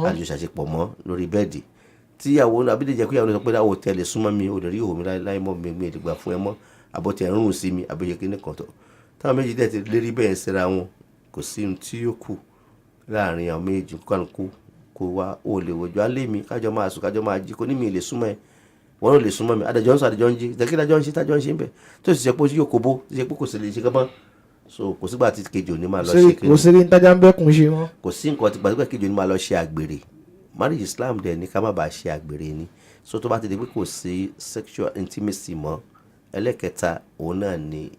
àjọṣàṣepọ̀ mọ́ lórí bẹ́ẹ̀dì. tíyàwó náà abídèjẹ́ kó ìyàwó náà sọ pé láwọ̀ tẹ̀lé súnmọ́ mi ò lè rí ìhòòhò mi láéláé mọ́ mi ò lè gbà fún ẹ mọ́, àbọ̀tẹ̀ rún sí mi àbẹ̀yẹ kí ní kan tọ̀. táwọn méjì dẹ̀ ti lérí bẹ́ẹ̀ síra wọn, kò sí ohun tí yóò kù láàrin àwọn méjì kó wá ó lè wòjọ́ á lé mi kájọ máa sùn kájọ máa jí, kó ní mi lè súnmọ́ ẹ, wọn ò lè súnmọ́ mi, adájọ́ ń sọ adájọ́ ń jí, ìtẹ́kídájọ́ ń ṣe tájọ́ ń ṣe ń bẹ̀, tó sì ṣe pé ó yóò kóbó, tó ṣe pé kò sì lè ṣe kán. so kò sígbà tí kejì òní máa lọ ṣe kiri, kò sí ní tájà ń bẹ́kùn ṣe mọ́, kò sí nǹkan tí gbàgbé kejì òní máa lọ ṣe àgbèrè. marriage Islam dẹ̀ ní ká má bàa ṣe àgbèrè ni. so tó bá ti di pé kò sí sexual intimacy mọ́, ẹlẹ́kẹta òun náà ni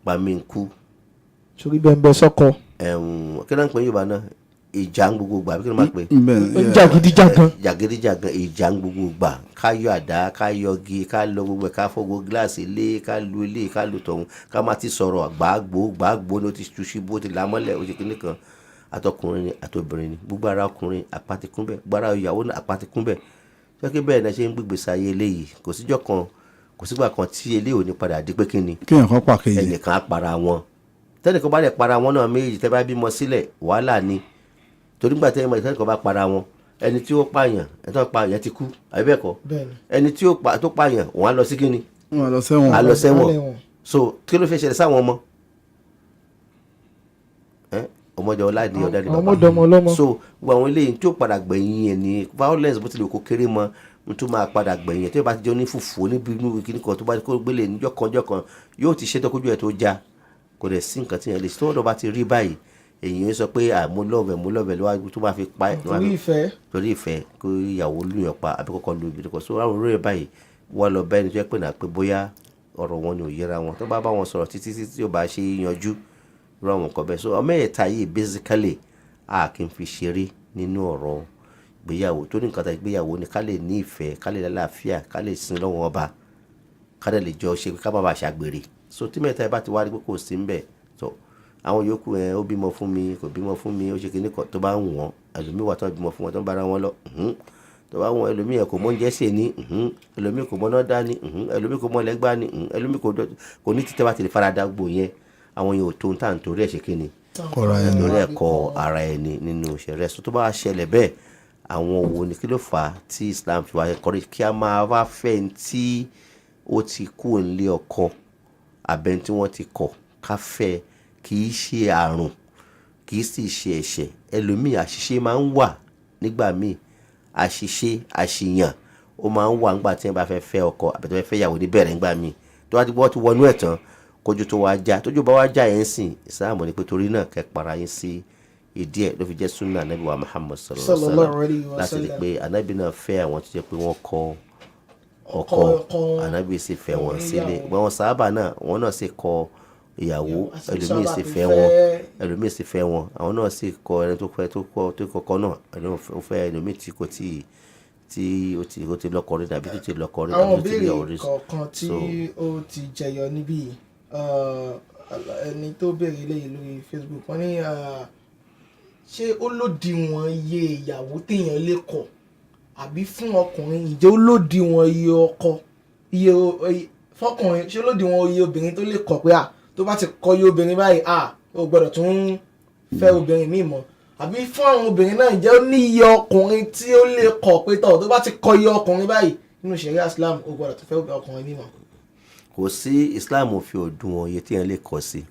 paminku. sórí bẹ́ẹ̀ ń bẹ sọ́kọ. kí ló ń pè Yorùbá náà, ìjà ń gbogbo gbà, bí kí ló máa pè jàgídíjàgan, ìjà ń gbogbo gbà, ká yọ àdá, ká yọ igi, ká lọ gbogbo ẹ̀, ká fọ́gbó gíláàsì ilé, ká lu ilé, ká lu tọ̀hún, ká má ti sọ̀rọ̀ gbàgbó ní ó ti tu síbó, ó ti lámọ́lẹ̀, ó ti kíní kan. àtọkùnrin ni àtobìnrin ni, gbogbo ara ọkùnrin àpátikúnbẹ̀, gbogbo ara ìyàwó náà àpátikúnbẹ̀. ṣé bẹ́ẹ̀ náà ṣe ń gbégbèsè ayé eléyìí, kò sígbà kan tí eléyìí ò ní padà di pé kíni ẹnìkan á para wọn. tẹ́nìkan bá lè para wọn náà méjì, tẹ́ bá bímọ sílẹ̀ wàhálà ni, torí gbà tẹ́nìkan bá para wọn ẹni tí ó pààyàn ẹni tó pààyàn ti kú àbí bẹ́ẹ̀ kọ́ bẹ́ẹ̀ni ẹni tí ó pààyàn wọ́n á lọ sí kíni wọ́n lọ sẹ́wọ̀n. á lọ sẹ́wọ̀n so kí ló fẹ́ ṣẹlẹ̀ sáwọn ọmọ ọmọdé ọlá ní ọ̀dà ní bàbá so gbogbo àwọn eléyìí tí ó padà gbẹ̀yìn ẹ̀ ní violence bó tilẹ̀ kó kéré mọ́ n tó máa padà gbẹ̀yìn ẹ̀ tí ó bá ti jẹ́ onífùfù níbi inú kíní kan tó bá kó gbélé níjọ́ kan yóò ti ṣètò kójú ẹ̀ tó já kò dẹ̀ sí nǹkan tí yẹn lè ṣe tó wọ́n bá ti rí báyìí èyí ń sọ pé mo lọ́ọ̀vẹ̀ lọ́wọ́ tó máa fi pa torí ìfẹ́ kó ìyàwó lùyàn pa àbí kọ́kọ́ lu ibi kan so àwọn olóyè báyìí wọ́n lọ bá ẹni tó yẹ pé náà pé bóyá ọ̀rọ̀ wọn ni ò yẹra wọn tó bá wọn sọ̀rọ̀ títí tí ó bá ṣe yanjú rọ àwọn nǹkan bẹ́ẹ̀ so ọmọ ẹ̀ta yìí basically a kì í fi ṣeré nínú ọ̀rọ̀ ìgbéyàwó tó ní nǹkan tá ìgbéyàwó ni ká lè ní ìfẹ́ ká lè lálàáfíà ká lè sin lọ́wọ́ ọba ká lè jọ ṣe ká má bàa ṣàgbèrè so tí mẹ́ta ẹ bá ti wá rí pé kò sí ń bẹ̀ tó àwọn yòókù ẹ ó bímọ fún mi kò bímọ fún mi ó ṣe kíní kan tó bá ń wọ́n ẹlòmíì wà tó bímọ fún wọn tó ń bára wọn lọ tó bá wọn ẹlòmíì ẹ kò mọ oúnjẹ sè ní ẹlòmíì kò mọ náà dá ní ẹlòmíì kò mọ ẹlẹgbà ní ẹlòmíì kò ní títẹ́ bá ti lè farada gbò yẹn àwọn yẹn ò tó ń tà nítorí ẹ̀ ṣe kíni nítorí ẹ̀kọ́ ara ẹni nínú ìṣẹ̀rẹ́ so tó bá ṣẹlẹ̀ bẹ́ẹ̀ àwọn òwò ní kí ló fà á tí Islam fi wá encourage kí a máa wá fẹ́ tí ó ti kú nílé ọkọ abẹ́ni tí wọ́n ti kọ̀ ká fẹ́ kì í ṣe àrùn kì í sì ṣe ẹ̀ṣẹ̀ ẹlòmíì àṣìṣe máa ń wà nígbà míì àṣìyàn ó máa ń wà nígbà tí wọ́n bá fẹ́ fẹ́ ọkọ àbí tó fẹ́ fẹ́ ìyàwó níbẹ̀rẹ̀ nígbà míì tó bá ti wọ́n ti wọnú ẹ̀ tán kójú tó wá já tójú bá wá já yẹn sìn ìsáàmù ni pé torí náà kẹ́ para yín sí ìdí ẹ̀ ló fi jẹ́ sunna anabi wa Muhammad sallallahu alaihi wasallam láti rí pé anabi náà fẹ́ àwọn tó jẹ́ pé wọ́n kọ ọkọ anabi sì fẹ́ wọn sílé wọn sábà náà wọn náà sì kọ ìyàwó ẹlòmíì sì fẹ́ wọn àwọn náà sì kọ ẹni tó kọ́kọ́ náà ó fẹ́ ẹlòmíì tí kò tí ó ti lọ́kọ rí tàbí tó ti lọ́kọ rí tàbí tó ti lọ́kọ rí. àwọn ìbéèrè kọ̀ọ̀kan tí ó ti jẹyọ níbí ẹni tó béèrè eléyìí lórí Facebook wọ́n ní ṣé ó lòdìwọ̀n iye ìyàwó téèyàn lè kọ̀ àbí fún ọkùnrin ǹjẹ́ ó lòdìwọ̀n iye ọkọ iye fọkùnrin ṣé ó lòdìwọ̀n iye obìnrin tó lè kọ̀ pé tó bá ti kọ̀ iye obìnrin báyìí ó gbọ́dọ̀ tún fẹ́ obìnrin míì mọ́ àbí fún àwọn obìnrin náà ǹjẹ́ ó ní iye ọkùnrin tí ó lè kọ̀ pé tó bá ti kọ̀ iye ọkùnrin báyìí nínú ṣẹ̀ríà Islam ó gbọ́dọ̀ tó fẹ́ ọkùnrin míì mọ́. kò sí Islam fi òdiwọ̀n iye tí yẹn lè kọ̀ sí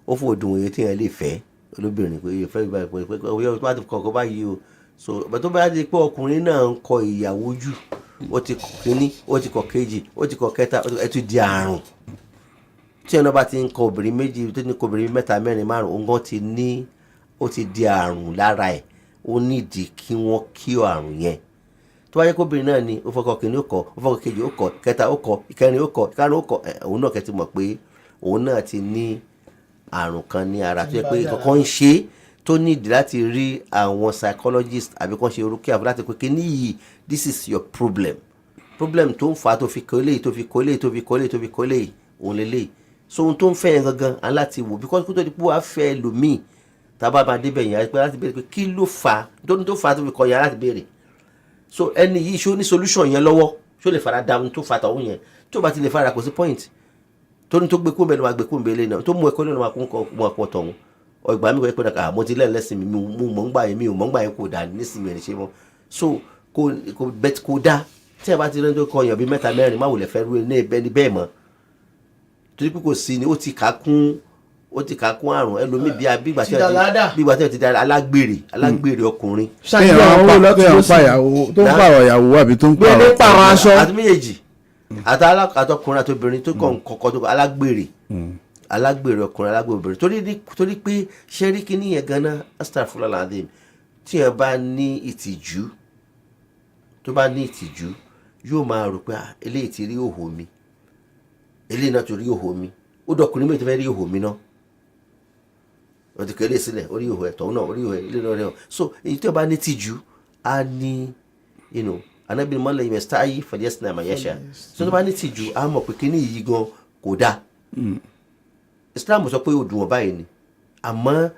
ó fún òdiwọ̀n iye tí yẹn lè fẹ́ olóbìnrin pé iye fẹ́ báyìí pé oyè tó bá ti kọ̀ọ̀kan báyìí o so tó bá di pé ọkùnrin náà ń kọ̀ ìyàwó jù ó ti kọ̀ kínní ó ti kọ̀ kejì ó ti kọ̀ kẹta ẹ ti di àrùn tí ẹnu bá ti ń kọ̀ obìnrin méjì tó ní kọ̀ obìnrin mẹ́ta mẹ́rin márùn ó ti ní ó ti di àrùn lára ẹ̀ ó nídìí kí wọ́n kí àrùn yẹn tó bá yẹ kó obìnrin náà ni ó fọkọ kìíní ó kọ̀ ó fọkọ kejì ó kọ̀ kẹta ó kọ̀ ìkẹrin ó kọ̀ ìkarùn ó kọ̀ òun náà kẹ́ ti mọ̀ pé òun náà ti ní àrùn kan ní ara tó yẹ pé kankan ń ṣe tó nídìí láti rí àwọn psychologist àbí kan ṣe orúkẹ́ àbúrò láti pé kíní yìí this is your problem tó ń fa tó fi kọ́ eléyìí tó fi kọ́ eléyìí tó fi kọ́ eléyìí tó fi kọ́ eléyìí òun lélẹ́yìí so ohun tó ń fẹ́ yẹn gangan á láti wò because kó tó di pé wàá fẹ́ lòmíì tábà máa débẹ̀ yẹn pé láti béèrè pé kí ló fà tó fà tó fi kọ́ yẹn láti béèrè so ẹni yìí ṣó ní solution yẹn lọ́wọ́ ṣó lè fara da ohun tó fà tọ̀hún yẹn tó bá ti lè fara kò sí point tóní tó gbé kúńbẹ ló máa gbé kúńbẹ lé náà tó mú ẹ̀kọ́ lé ló máa kún mú àpọ̀ tọ̀hún ọgbà mi kò yẹ pé dàkà mo ti lẹ́ẹ̀lẹ́sìn mi mo mọ̀ ń gbà yẹn mi ò mọ̀ ń gbà yẹn kò dà nísìnyí ẹni ṣe mọ́ so kò dá tí a bá ti rẹ́ńdó kọ yàn bíi mẹ́ta mẹ́rin má wùlẹ̀ fẹ́ rú ní ẹbẹ́ ní bẹ́ẹ̀ mọ́ torí pé kò sí ni ó ti kà kún àrùn ẹlòmíì bí ìgbà tí wọ́n ti dára alágbèrè ọkùnrin. kéèyàn pààyàwó tó ń pààrọ̀ ìyàwó àbí tó ń pààrọ̀ aṣọ. àti méjèèjì àtọkùnrin àti obìnrin tó kàn kọ́kọ́ tó alágbèrè ọkùnrin alágbèrè obìnrin torí pé ṣẹ́ríkì nìyẹn ganan astaghfirullah alazim tí yẹn bá ní ìtìjú yóò máa rò pé eléyìí ti rí òhò mi eléyìí náà tó rí òhò mi ó dọkùnrin méjì fẹ́ rí òhò mi náà wọ́n ti kẹ́lé sílẹ̀ orí òhò ẹ̀ tọ̀hún náà orí òhò ẹ̀ ilé náà rẹ̀ so èyí tó bá ní tìjú á ní anábìrin mọ́lẹ̀ yìí mẹ́sítá ayé fẹ̀lẹ́sìn náà mayẹ́ṣà so tó bá ní tìjú á mọ̀ pé kíní yìí gan kò dáa Islam sọ pé òdùwọ̀n báyìí ni àmọ́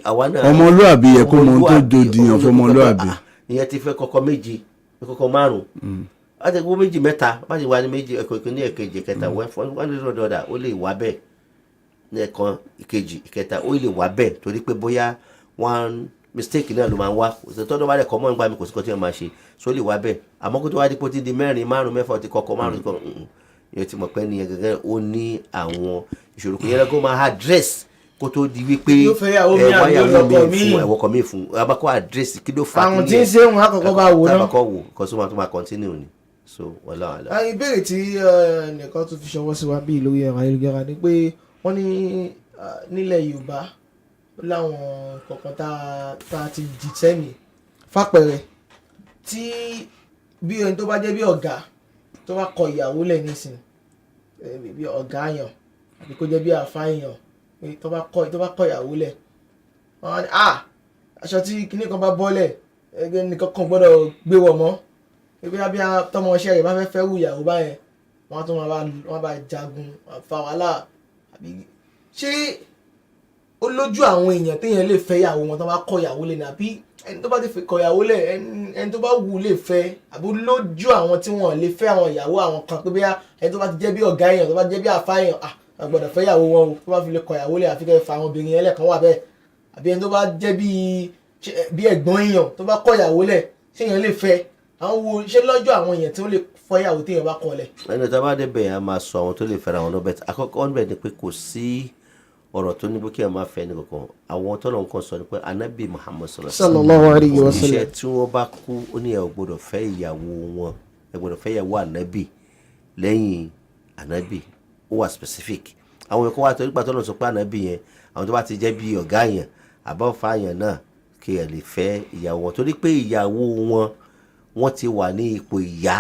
àwa náà ọmọlúàbí yẹ kó mọ tó dòdìyàn fọmọlúàbí ìyẹn ti fẹ́ kọ́kọ́ méje kọ́kọ́ márùn-ún láti gbọ́ méjì mẹ́ta bá ti wà ní méjì ẹ̀kọ́ ní ẹ̀kejì ẹ̀kẹta wọ́n lè rọ̀ dọ̀dà ó lè wá bẹ́ẹ̀ ní ẹ̀kan ìkejì ìkẹta ó lè wá bẹ́ẹ̀ torí pé bóyá mistake náà ló máa ń wá tọ́dọ̀ bá rẹ̀ kọ́ mọ́ nípa mi kò sí kan tí wọ́n máa ṣe so lè wá bẹ́ẹ̀ àmọ́ kó tó wá dípò tí di 4 5 mẹ́fà ti kọ́kọ́ 5 ti kọ́ ìyẹn ti mọ̀ pé nìyẹn gẹ́gẹ́ ó ní àwọn ìṣòro kò yẹ lọ́gọ́ máa address kó tó di wípé wáyàwó mi fún ẹ̀wọ̀kọ̀ mi fún abakọ̀ address kí ló fà á àwọn tí ń ṣe wọn àkọ́kọ́ bá wò náà tábàkọ̀ wò kó tó máa continue ni so wọ́n láwọn àlọ́. ìbéèrè tí nìkan tó fi ṣọwọ́ sí wa bí lórí ẹ̀rọ ayélujára ni pé wọ́n ní nílẹ̀ Yorùbá láwọn kọ̀ọ̀kan tá a ti jì sẹ́mi fàpẹ̀rẹ̀ tí bí ẹni tó bá jẹ́ bí ọ̀gá tó bá kọ ìyàwó lẹ̀ nísìn bí ọ̀gá yàn àbí kó jẹ́ bí àfáà yàn tó bá kọ ìyàwó lẹ̀ wọ́n á ní aṣọ tí kinní kan bá bọ́lẹ̀ ẹgbẹ́ nìkan kan gbọ́dọ̀ gbé wọ̀ mọ́ ebi bí tọmọ ọṣẹ rẹ̀ bá fẹ́ wù ìyàwó báyẹn wọ́n tún wọ́n bá jagun fa wàhálà àbí ṣé ó lójú àwọn èèyàn téèyàn lè fẹ́ ìyàwó wọn tó bá kọ ìyàwó lẹ̀ nàbí ẹni tó bá ti fi kọ ìyàwó lẹ̀ ẹni tó bá wù lè fẹ́ àbí lójú àwọn tí wọ́n lè fẹ́ àwọn ìyàwó àwọn kan pé bóyá ẹni tó bá ti jẹ́ bí ọ̀gá èèyàn tó bá ti jẹ́ bí àfáà èèyàn àgbọ̀dọ̀ fẹ́ ìyàwó wọn o tó bá fi lè kọ ìyàwó lẹ̀ àfi kẹ́ fa àwọn obìnrin yẹn lẹ́ẹ̀kan wà bẹ́ẹ̀ àbí ẹni tó bá jẹ́ bí ẹ̀gbọ́n èèyàn tó bá kọ ìyàwó lẹ̀ ṣé èèyàn lè fẹ́ àwọn wo ṣé lọ́jọ́ àwọn èèyàn tí wọ́n lè fọ ìyàwó téèyàn bá kọ lẹ̀. ẹni tó bá débẹ̀ a máa sọ àwọn tó lè fẹ́ra wọn lọ́bẹ̀ àkọ́kọ́ níbẹ̀ ni pé kò sí ọ̀rọ̀ tó ní pé kí ẹ máa fẹ́ ní kankan àwọn tó lọ́n kàn sọ ni pé anabi Muhammad sallallahu alayhi wa sallam iṣẹ́ tí wọ́n bá kú ó ní ẹ ò gbọ́dọ̀ fẹ́ ìyàwó wọn ẹ gbọ́dọ̀ fẹ́ ìyàwó anabi lẹ́yìn anabi ó wà specific àwọn ẹ̀kọ́ wa tó nípa tó lọ́n sọ pé anabi yẹn àwọn tó bá ti jẹ́ bí ọ̀gá yẹn àbọ̀fà yẹn náà kí ẹ lè fẹ́ ìyàwó wọn torí pé ìyàwó wọn wọ́n ti wà ní ipò ìyá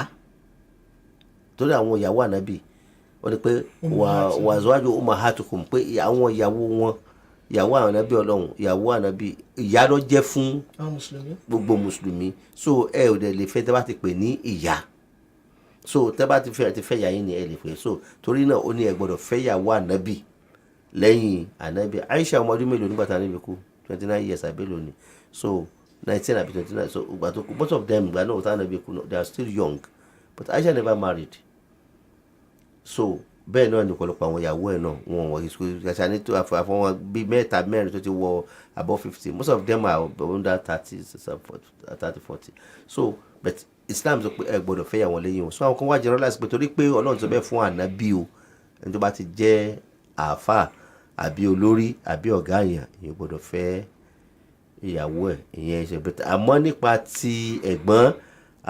torí àwọn ìyàwó ànábì wọ́n ní pé wàzúwájú ummahatukum pé àwọn ìyàwó wọn ìyàwó ànábì ọlọ́run ìyàwó ànábì ìyá ló jẹ́ fún gbogbo mùsùlùmí so ẹ ò dẹ̀ lè fẹ́ tẹ́ bá ti pè ní ìyá so tẹ́ bá ti fẹ́ ìyá yín ni ẹ lè fẹ́ so torí náà ó ní ẹ gbọ́dọ̀ fẹ́ ìyàwó ànábì lẹ́yìn ànábì Aisha ọmọ ọdún mélòó nígbà tá ànábì kú 29 years àbẹ́lò ni so 19 àbí 29 so both of them ìgbà náà wọ́n tá ànábì kú they are still young but Aisha never married so bẹ́ẹ̀ náà ní ọ̀pọ̀lọpọ̀ àwọn ìyàwó ẹ̀ náà wọn wọ̀ ìṣàṣà ní tó àfọwọ́n bíi mẹ́ta mẹ́rin tó ti wọ above 50 most of them are under 30 40 so but Islam sọ pé ẹ gbọ́dọ̀ fẹ́ yàwọn lẹ́yìn wọn so àwọn kan wá generalize pé torí pé Ọlọ́run tó bẹ́ẹ̀ fún ànábì o ẹni tó bá ti jẹ́ àáfà àbí olórí àbí ọ̀gá àyàn èèyàn gbọ́dọ̀ fẹ́ ìyàwó ẹ̀ ìyẹn ṣe bẹ́ẹ̀ àmọ́ nípa ti ẹ̀gbọ́n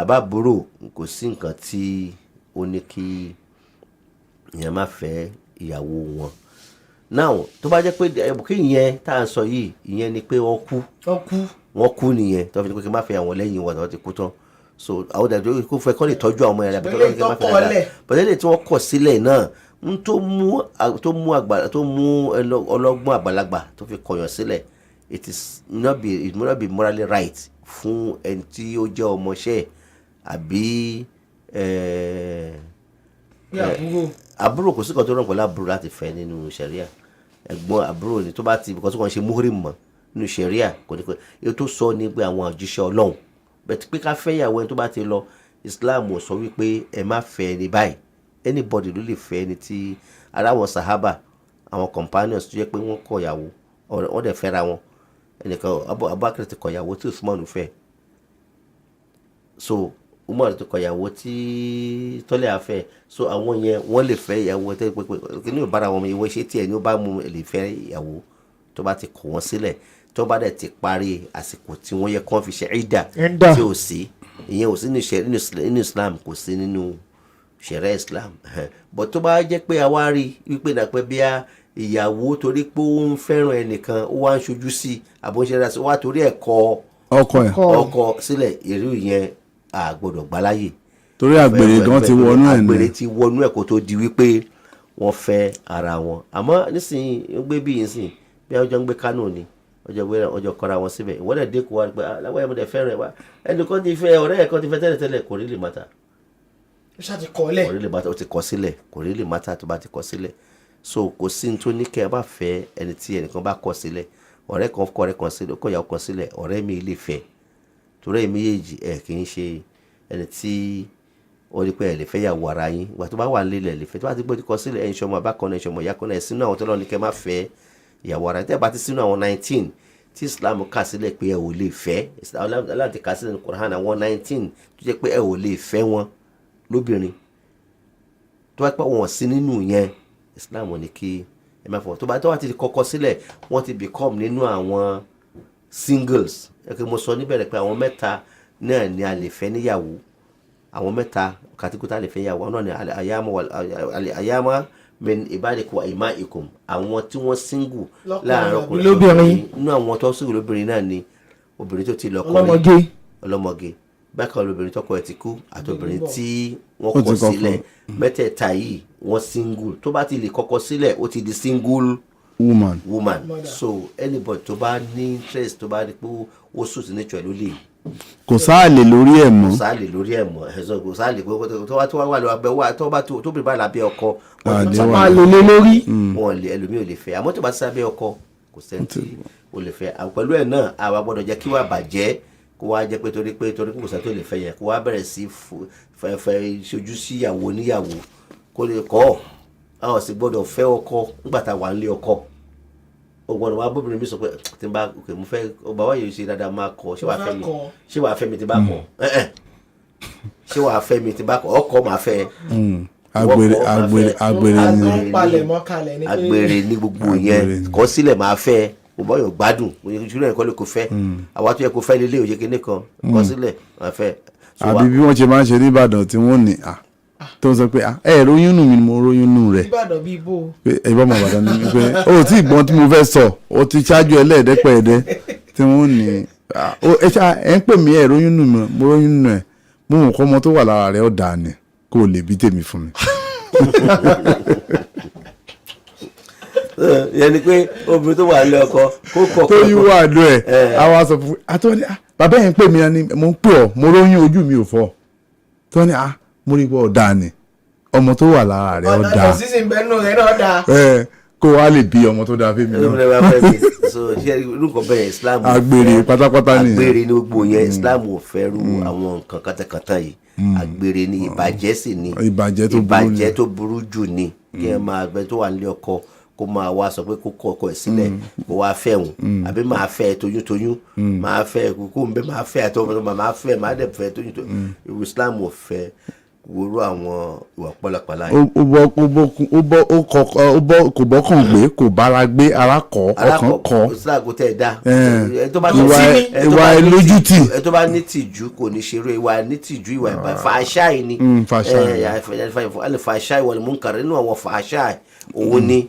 àbábúrò kò sí nǹkan tí ó ní kí ìyẹn má fẹ́ ìyàwó wọn now tó bá jẹ́ pé kí ìyẹn tá à ń sọ yìí ìyẹn ni pé wọ́n kú nìyẹn tó fi ní pé kí n má fẹ́ àwọn lẹ́yìn wọn tó ti kú tán so àwọn dàdúró kó fẹ́ kọ́ lè tọ́jú àwọn ọmọ yẹn àbí tó lọ́ọ́ kí n má fẹ́ dáadáa bọ́dẹ́lẹ̀ tí wọ́n kọ̀ sílẹ̀ náà ń tó mú ọlọ́gbọ́n àgbàlagbà tó fi kọ̀yàn sílẹ̀ it may not be morally right fún ẹni tí ó jẹ́ ọmọọṣẹ́ àbí àbúrò kò sí kan tó rán pẹ̀lú àbúrò láti fẹ́ nínú ṣẹ̀ríà ẹ̀gbọ́n àbúrò ni tó bá ti bìkọ́ tó kàn ṣe múhírì mọ́ nínú ṣẹ̀ríà kò ní pẹ́ èyí tó sọ ní pé àwọn òjíṣẹ́ Ọlọ́run bẹ̀tí pé ká fẹ́ ìyàwó ẹni tó bá ti lọ Islam ò sọ wípé ẹ má fẹ́ ẹni báyìí anybody ló lè fẹ́ ẹni tí ara wọn sahaba àwọn companions tó jẹ́ pé wọ́n kọ ìyàwó wọ́n dẹ̀ fẹ́ra wọn ẹnìkan Abubakar ti kọ ìyàwó tí Usman fẹ́ so Umar ti kọ ìyàwó tí tọ́lẹ̀ afẹ́ so àwọn yẹn wọ́n lè fẹ́ ìyàwó tẹ́ pé kí ni ìbára wọn ìwé ṣé tiẹ̀ ni ó bá mú lè fẹ́ ìyàwó tó bá ti kọ̀ wọ́n sílẹ̀ tó bá dẹ̀ ti parí àsìkò tí wọ́n yẹ kán fi ṣe ìdà tí ò sí ìyẹn ò sí nínú Islam kò sí nínú ṣẹ̀rẹ́ Islam but tó bá jẹ́ pé àwa rí wípé dàpẹ́ bí ìyàwó torí pé ó ń fẹ́ràn ẹnìkan ó wá ń ṣojú sí àbóṣe wá torí ẹ̀kọ́ ọkọ sílẹ̀ irú yẹn a gbọ́dọ̀ gbáláyè torí àgbèrè gan ti wọnú ẹ̀ àgbèrè ti wọnú ẹ̀ kó tó di wípé wọ́n fẹ́ ara wọn àmọ́ nísìnyí ń gbé bí yìí bí ọjọ́ ń gbé Kánò ni ọjọ́ kọ́ra wọn síbẹ̀ ìwọ́n dẹ̀ dé kó wa pé aláwọ̀ ẹ̀mọ́dẹ̀ fẹ́ràn ẹ̀ wá ẹnìkan ti fẹ́ ọ̀rẹ́ ẹ̀kan ti fẹ́ tẹ́lẹ̀ kò rí lè mátà kò rí lè mátà ó ti kọ sílẹ̀ kò rí lè mátà tó bá ti kọ sílẹ̀ so kò sí ní tó ní kẹ́ ẹ bá fẹ́ ẹni tí ẹnìkan bá kọ sílẹ̀ ọ̀rẹ́ kan kọ ọ̀rẹ́ kan sílẹ̀ ó kọ ìyàwó kan sílẹ̀ ọ̀rẹ́ mi lè fẹ́ torí èmi méjèèjì ẹ̀ kì í ṣe ẹni tí ó rí pé ẹ̀ lè fẹ́ yàwó ara yín ìgbà tó bá wà nílẹ̀ lè fẹ́ tó bá ti gbé kọ sílẹ̀ ẹ̀ ń ṣọmọ abákan náà ẹ̀ ṣọmọ ìyá kan náà ẹ̀ sínú àwọn tó lọ́ọ́ ní kẹ́ má fẹ́ ìyàwó ara yín tẹ́ bá ti sínú àwọn 19 tí Islam kà sílẹ̀ pé ẹ ò lè fẹ́ Allah ti kà sílẹ̀ ní Quran àwọn 19 tó jẹ́ pé ẹ ò lè fẹ́ wọn lóbìnrin tó bá pẹ́ wọn sí nínú yẹn Islam ní kí ẹ má fọ tó bá ti kọ́kọ́ sílẹ̀ wọ́n ti become nínú àwọn singles ẹ̀kẹ́ mo sọ níbẹ̀rẹ̀ pé àwọn mẹ́ta náà ni a lè fẹ́ níyàwó àwọn mẹ́ta kàtíkútà lè fẹ́ níyàwó náà ni àyàmọ́ min ibadikum wa imaikum àwọn tí wọ́n single láàrin ọkùnrin lóbìnrin inú àwọn tó single lóbìnrin náà ni obìnrin tó ti lọ́kọ ọlọ́mọge bákan lóbìnrin tọ́kọ ẹ̀ ti kú àti obìnrin tí wọ́n kọ̀ sílẹ̀ mẹ́tẹ̀ẹ̀ta yìí wọ́n single tó bá ti lè kọ́kọ́ sílẹ̀ ó ti di single woman so anybody tó bá ní interest tó bá rí pé ó sùn sí nature ló lè kò sáàlè lórí ẹ̀ mọ́ ẹ̀sọ́ kò sáàlè pé tó wà lọ abẹ́ wà tó bí bá lábẹ́ ọkọ máa lè lé lórí wọn lè ẹlòmí ò lè fẹ́ àmọ́ tó bá sábẹ́ ọkọ kò sẹ́ńtì ò lè fẹ́ pẹ̀lú ẹ̀ náà àwa gbọ́dọ̀ jẹ́ kí wà bàjẹ́ kó wá jẹ́ pé torí kò sẹ́ńtì ò lè fẹ́ yẹn kó wá bẹ̀rẹ̀ sí fẹ́ ṣojú sí ìyàwó níyàwó kó lè kọ́ ọ sì gbọ́dọ̀ fẹ́ ọkọ nígbà tá a wà nílé ọkọ ọgbọ́n wa bóbìnrin mi sọ pé tí n bá òkè mo fẹ́ ọba wa yóò ṣe dáadáa máa kọ ṣé wàá fẹ́ mi tí bá kọ ṣé wàá fẹ́ mi tí bá kọ ọkọ máa fẹ́ agbèrè ní gbogbo yẹn kọ sílẹ̀ máa fẹ́ ọba yóò gbádùn ìṣúná ẹ̀kọ́ lè kó fẹ́ àwa tó yẹ kó fẹ́ lélẹ̀ òye kíní kan kọ sílẹ̀ máa fẹ́. àbí bí wọ́n ṣe máa ń ṣe ní Ìbàdàn tí wọ́n ní tó ń sọ pé ẹ róyún nù mí ni mo róyún nù rẹ Ìbàdàn bíi bò pé ìbọn ọmọ Ìbàdàn ni pé ó tí ìgbọ́n tí mo fẹ́ sọ ó ti ṣáájú ẹlẹ́ẹ̀dẹ́pẹ̀ẹ́dẹ́ tí wọ́n ní ẹ ń pè mí ẹ róyún nù mí mo róyún nù ẹ mo mọ̀ kọ́ ọmọ tó wà lára rẹ̀ ọ̀dà ni kó o lè bí tèmi fún mi. yẹn ni pé obìnrin tó wà ní ọkọ kó kọ tó yí wà lọ ẹ àwa sọ fún àtọ́ni bàbá yẹn ń pè mí ni mo ń pè ọ́ mo róyún ojú mi ò fọ́ tó ní mo rí i pé ọ̀dà ni ọmọ tó wà lára rẹ̀ ọ̀dà ọ̀nà sísìn bẹ́ẹ̀nù rẹ̀ náà dáa kó wá lè bí ọmọ tó dáa fún mi náà. so ṣe irúkọ bẹ́ẹ̀ Islam agbèrè pátápátá ni agbèrè ní gbogbo yẹn Islam ò fẹ́ rú àwọn nǹkan kàtàkàtà yìí agbèrè ni ìbàjẹ́ sì ni ìbàjẹ́ tó burú jù ni kí ẹ máa bẹ tó wà nílé ọkọ kó máa wá sọ pé kó kọ ọkọ ẹ̀ sílẹ̀ kó wá fẹ́ wọn àbí máa fẹ́ toyúntoyún máa fẹ́ kókó ń bẹ máa fẹ́ àtọwọ́ máa fẹ́ máa dẹ̀ fẹ́ toyúntoyún Islam ò fẹ́ wòrú àwọn ìwà pálapàla yìí. kò bọ́kàn gbé kò bára gbé ara kọ́ ọkàn kọ́. ìsìláàgò tẹ̀ dá. ìwà lójútì. ẹ tó bá ní tìjú kò ní ṣeré ìwà ní tìjú ìwà fàáṣáì ni. fàáṣáì wal munkar nínú àwọn fàáṣáì òun ni.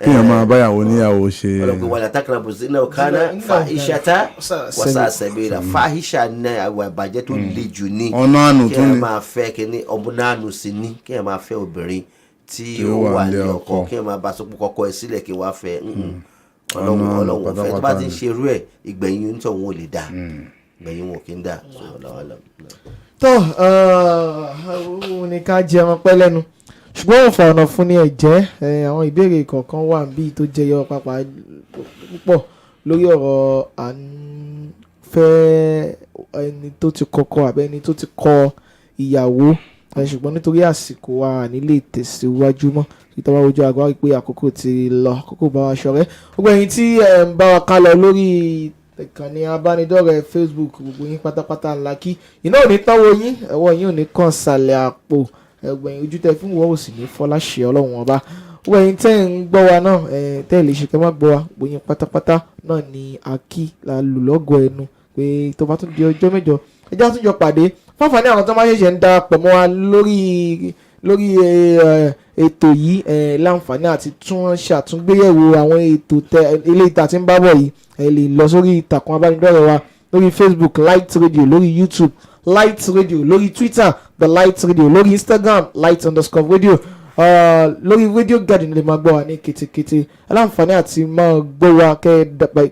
kíyàn máa báyàwó níyàwó ṣe. ọlọ́pàá wàlá taqrabu zina kana fahishata wasa sabila fahisha náà àwọn ìbàjẹ́ tó le jù ní. ọ̀nà àánú tó ní. kíyàn máa fẹ́ kíní ọmọdé àánú sí ní kíyàn máa fẹ́ obìnrin tí ó wà ní ọkọ kíyàn máa bá sọpọ̀ kọ́kọ́ ẹ sílẹ̀ kí wàá fẹ́ ọlọ́run fẹ́ tó bá ti ń ṣe irú ẹ̀ ìgbẹ̀yìn onítọ̀ wọn ò lè dà ìgbẹ̀yìn wọn kì í dà. tó òun ni ká jẹun pẹ́ lẹ́nu ṣùgbọ́n òun fa ọ̀nà fún ní ẹ̀jẹ̀ àwọn ìbéèrè kọ̀ọ̀kan wà bí tó jẹyọ pàápàá púpọ̀ lórí ọ̀rọ̀ à ń fẹ́ ẹni tó ti kọ́kọ́ àbẹ́ ẹni tó ti kọ ìyàwó ṣùgbọ́n nítorí àsìkò wa nílé tẹ̀síwájú mọ́ ìtọ́wá ojú àgọ́ wípé àkókò ti lọ àkókò bá wa ṣọ̀rẹ́ gbogbo ẹ̀yin tí ń bá wa ká lọ lórí ìkànnì abánidọ́rẹ̀ẹ́ Facebook gbogbo yín pátápátá ńlá kí iná ò ní tọ́wọ́ yín ẹ̀wọ́ yín ò ní kàn sàlẹ̀ àpò ẹgbẹ̀yìn ojú tẹ fún wọn ò sì ní fọláṣẹ Ọlọ́run ọba wẹ̀yìn tẹ́ ń gbọ́ wa náà tẹ́ lè ṣe kẹ́ má gbọ́ wa gbòyìn pátápátá náà ni àkí la lù lọ́gọ̀ ẹnu pé tó bá tún di ọjọ́ mẹ́jọ ẹjọ́ tún jọ pàdé fáfàní àwọn tó máa ṣẹ̀ṣẹ̀ ń darapọ̀ mọ́ wa lórí ètò yìí láǹfààní àti tún ṣàtúngbéyẹ̀wò àwọn ètò ilé ìta tí ń bá bọ̀ yìí ẹ lè lọ sórí ìtàkùn abánidọ́rẹ̀ẹ́ wa lórí Facebook Light Radio lórí YouTube Light Radio lórí Twitter The Light Radio lórí Instagram Light_radio lórí Radio Garden lè máa gbọ́ wa ní kétékété aláǹfààní àti máa gbọ́ wa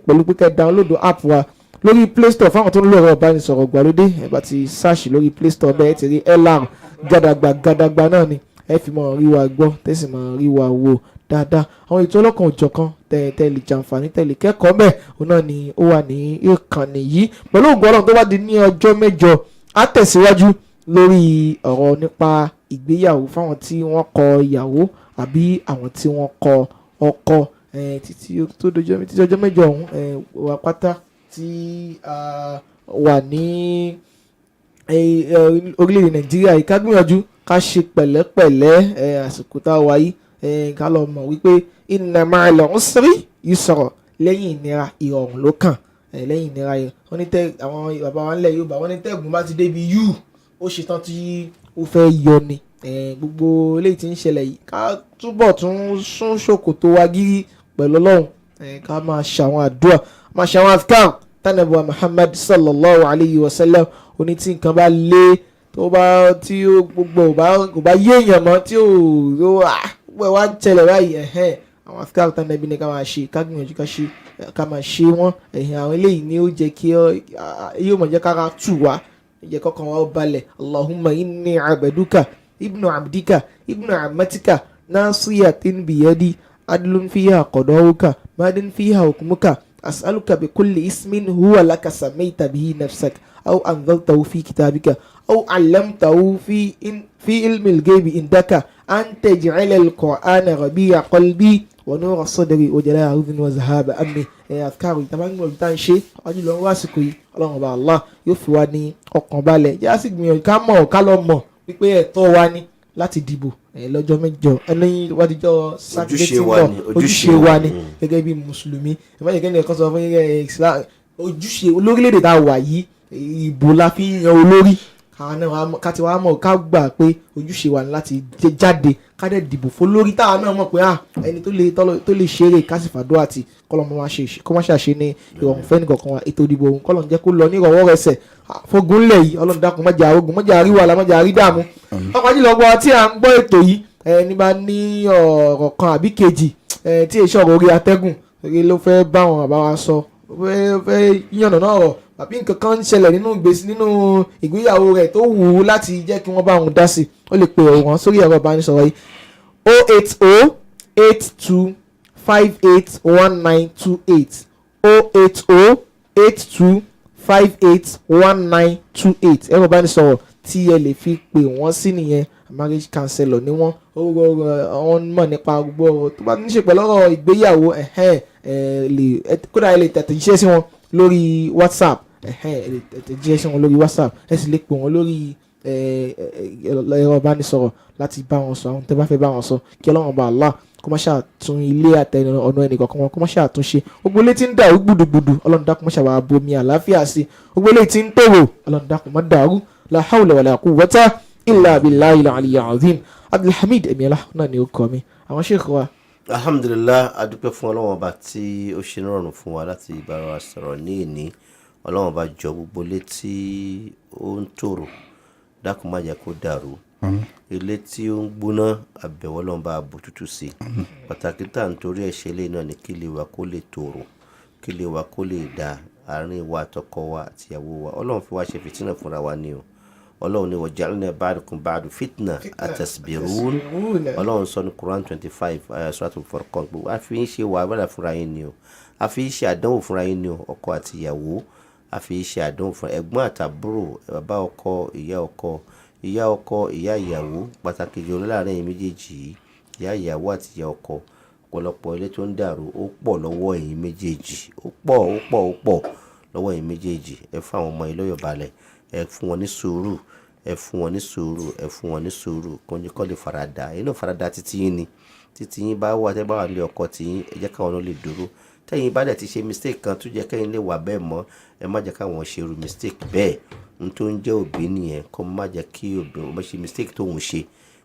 pẹ̀lú pé kẹ́ download app wa lórí Play Store fáwọn tó ń lo ẹ̀rọ ìbánisọ̀rọ̀ gbàlódé ẹ bá ti search lórí Play Store bẹ́ẹ̀ ti rí LR gàdàgbà náà ni ẹ fi máa rí wa gbọ́ tẹ́sí máa rí wa wò dáadáa àwọn ètò ọlọ́kan òjọ̀kan tẹ̀lé jàǹfààní tẹ̀lé kẹ́kọ̀ọ́ bẹ́ẹ̀ òun náà ni ó wà ní ìkànnì yìí pẹ̀lú ògùn Ọlọ́run tó bá di ní ọjọ́ mẹ́jọ á tẹ̀síwájú lórí ọ̀rọ̀ nípa ìgbéyàwó fáwọn tí wọ́n kọ ìyàwó àbí àwọn tí wọ́n kọ ọkọ títí tó dojú mi títí ọjọ́ mẹ́jọ ọ̀hún wà pátá tí wà ní orílẹ̀-èdè Nàìjíríà yìí ká gbìyànjú ká ṣe pẹ̀lẹ́pẹ̀lẹ́ àsìkò tá a wà yìí ká lọ mọ̀ wípé inna ma'al usri yusra lẹ́yìn ìnira ìrọ̀rùn ló kàn lẹ́yìn ìnira yẹn wọ́n ní àwọn bàbá wa ńlẹ̀ Yorùbá wọ́n ní tẹ́gùn bá ti débi yù ó ṣetán tí ó fẹ́ yọ ni gbogbo eléyìí tí ń ṣẹlẹ̀ yìí ká túbọ̀ tún sún ṣòkòtò wa gírí pẹ̀lú Ọlọ́run ká máa ṣàwọn àdúrà máa ṣàwọn afkar tánàbùwà Muhammad sallallahu alayhi wa sallam oní tí nǹkan bá lé tí gbogbo kò bá yé èèyàn mọ́ tí ó wá ń ṣẹlẹ̀ báyìí àwọn afkar tánàbí ni ká máa ṣe ká gbìyànjú ká máa ṣe wọ́n àwọn eléyìí ni ó jẹ́ kí yóò mọ̀ jẹ́ kára tù wá jẹ́ kọ́kàn wa ó balẹ̀ Allahumma inni abduka ibnu abdika ibnu amatika nasiyatin biyadi adlun fiha qadawuka madin fiha hukmuka as'aluka bi kulli ismin huwa laka samaita bihi nafsak aw anzaltahu fi kitabika aw 'allamtahu fi ilmi al-ghaybi indaka an taj'ala al-qur'ana rabi'a qalbi wa nura sadri wa jalaa huzni wa zahaba amni afkaru tamango tan ṣe ojú lọ wá àsìkò yìí Ọlọ́run ba Allah yóò fi wá ní ọkàn balẹ̀ já sì gbìyànjú ká lọ mọ̀ wípé ẹ̀tọ́ wa ni láti dìbò lọ́jọ́ mẹ́jọ ẹlẹ́yìn wájújọ́ sátidé tí ń bọ̀ ojúṣe wa ni gẹ́gẹ́ bí mùsùlùmí ìbáyìí kẹ́ni ẹ̀kan sọ fún Islam ojúṣe olórílẹ̀-èdè tá a wà yìí ìbò la fi ń yan olórí ká ti wá mọ̀ ká gbà pé ojúṣe wa ni láti jáde ká dẹ̀ dìbò fún lórí táwa náà mọ̀ pé ẹni tó lè ṣeré ká sì fàdúrà àti kọ́ máa ṣàṣe ní ìrọ̀rùn fẹ́ni kọ̀ọ̀kan wa ètò ìdìbò òun kọ́lọ̀ ń jẹ́ kó lọ ní ìrọ̀wọ́ rẹsẹ̀ fogunlẹ̀ yìí Ọlọ́run dákun má jẹ́ arógun má jẹ́ àríwá má jẹ́ àrídàmú ọkọ̀ jùlọ gbọ́ tí à ń gbọ́ ètò yìí ní bá ní ọ̀rọ̀ kan àbí kejì tí èso ọ̀rọ̀ orí atẹ́gùn ló fẹ́ bá wọn àbá wa sọ fẹ́ yànnà náà rọ̀ àbí nǹkan kan ń ṣẹlẹ̀ nínú ìgbéyàwó rẹ̀ tó wù ú láti jẹ́ kí wọ́n bá wọn dá sí ó lè pè wọ́n sórí ẹ̀rọ ìbánisọ̀rọ̀ yìí 08082581928 08082581928 ẹ̀rọ ìbánisọ̀rọ̀ tí ẹ lè fi pè wọ́n sí nìyẹn marriage counselor ni wọ́n mọ̀ nípa gbogbo tó bá ní ṣe pẹ̀lú ọ̀rọ̀ ìgbéyàwó kódà ẹ lè tẹ̀jíṣẹ́ sí wọn lórí WhatsApp tẹ̀jíṣẹ́ sí wọn lórí WhatsApp ẹ sì lè pè wọ́n lórí ẹ̀rọ ìbánisọ̀rọ̀ láti bá wọn sọ àwọn tẹ́ bá fẹ́ bá wọn sọ kí Ọlọ́run bá Allah kó má ṣàtún ilé àtẹnu ọ̀nà ẹnì kọ̀ọ̀kan wọn kó má ṣàtúnṣe gbogbo ilé tí ń dàrú gbùdùgbùdù Ọlọ́run dákun má ṣàwà bomi àlàáfíà sí gbogbo ilé tí ń tòrò Ọlọ́run dákun má dàrú la hawla wala quwwata illa billahi al-aliyyil azim. Abdulhamid Emiola náà ni ó kọ mi àwọn sheikh wa. Alhamdulillah adúpẹ́ fún Ọlọ́run ọba tí ó ṣe rọrùn fún wa láti bára wa sọ̀rọ̀ ní èní Ọlọ́run ọba jọ gbogbo ilé tí ó ń tòrò dákun má jẹ́ kó dàrú ilé tí ó ń gbóná àbẹ̀wò Ọlọ́run bá bù tútù sí pàtàkì tá nítorí ẹ̀ṣẹ̀ lè náà ní kí ilé wa kó lè tòrò kí ilé wa kó lè dá àárín wa àtọkọ wa àtìyàwó wa Ọlọ́run fi wá ṣe fìtínà fúnra wa ni o Ọlọ́run ní waja'alna ba'dakum ba'du fitna atasbirun Ọlọ́run sọ ní Quran 25 Suratul Furqan gbogbo a fi ń ṣe wàhálà fúnra yín ni o a fi ń ṣe àdánwò fúnra yín ni o ọkọ àtìyàwó a fi ń ṣe àdánwò fúnra ẹ̀gbọ́n àtàbúrò bàbá ọkọ ìyá ìyàwó pàtàkì jùlọ láàrin ẹ̀yin méjèèjì yìí ìyá ìyàwó àti ìyá ọkọ ọ̀pọ̀lọpọ̀ ilé tó ń dàrú ó pọ̀ lọ́wọ́ ẹ̀yin méjèèjì ó pọ̀ lọ́wọ́ ẹ̀yin méjèèjì ẹ fún àwọn ọmọ ilé ọ̀yọ̀balẹ̀ ẹ fún wọn ní sùúrù kọ́ lè farada ẹ̀yin náà farada títí yín ni títí yín bá wà tẹ́ bá wà nílé ọkọ tí yín ẹ jẹ́ káwọn náà lè dúró tẹ́yìn bá dẹ̀ ti ṣe mistake kan tó jẹ́ kẹ́yìn lè wà bẹ́ẹ̀ mọ́ ẹ má jẹ́ káwọn ṣe irú mistake bẹ́ẹ̀ n tó ń jẹ́ òbí nìyẹn kọ́ má jẹ́ kí òbí ọmọ ṣe mistake tó ń ṣe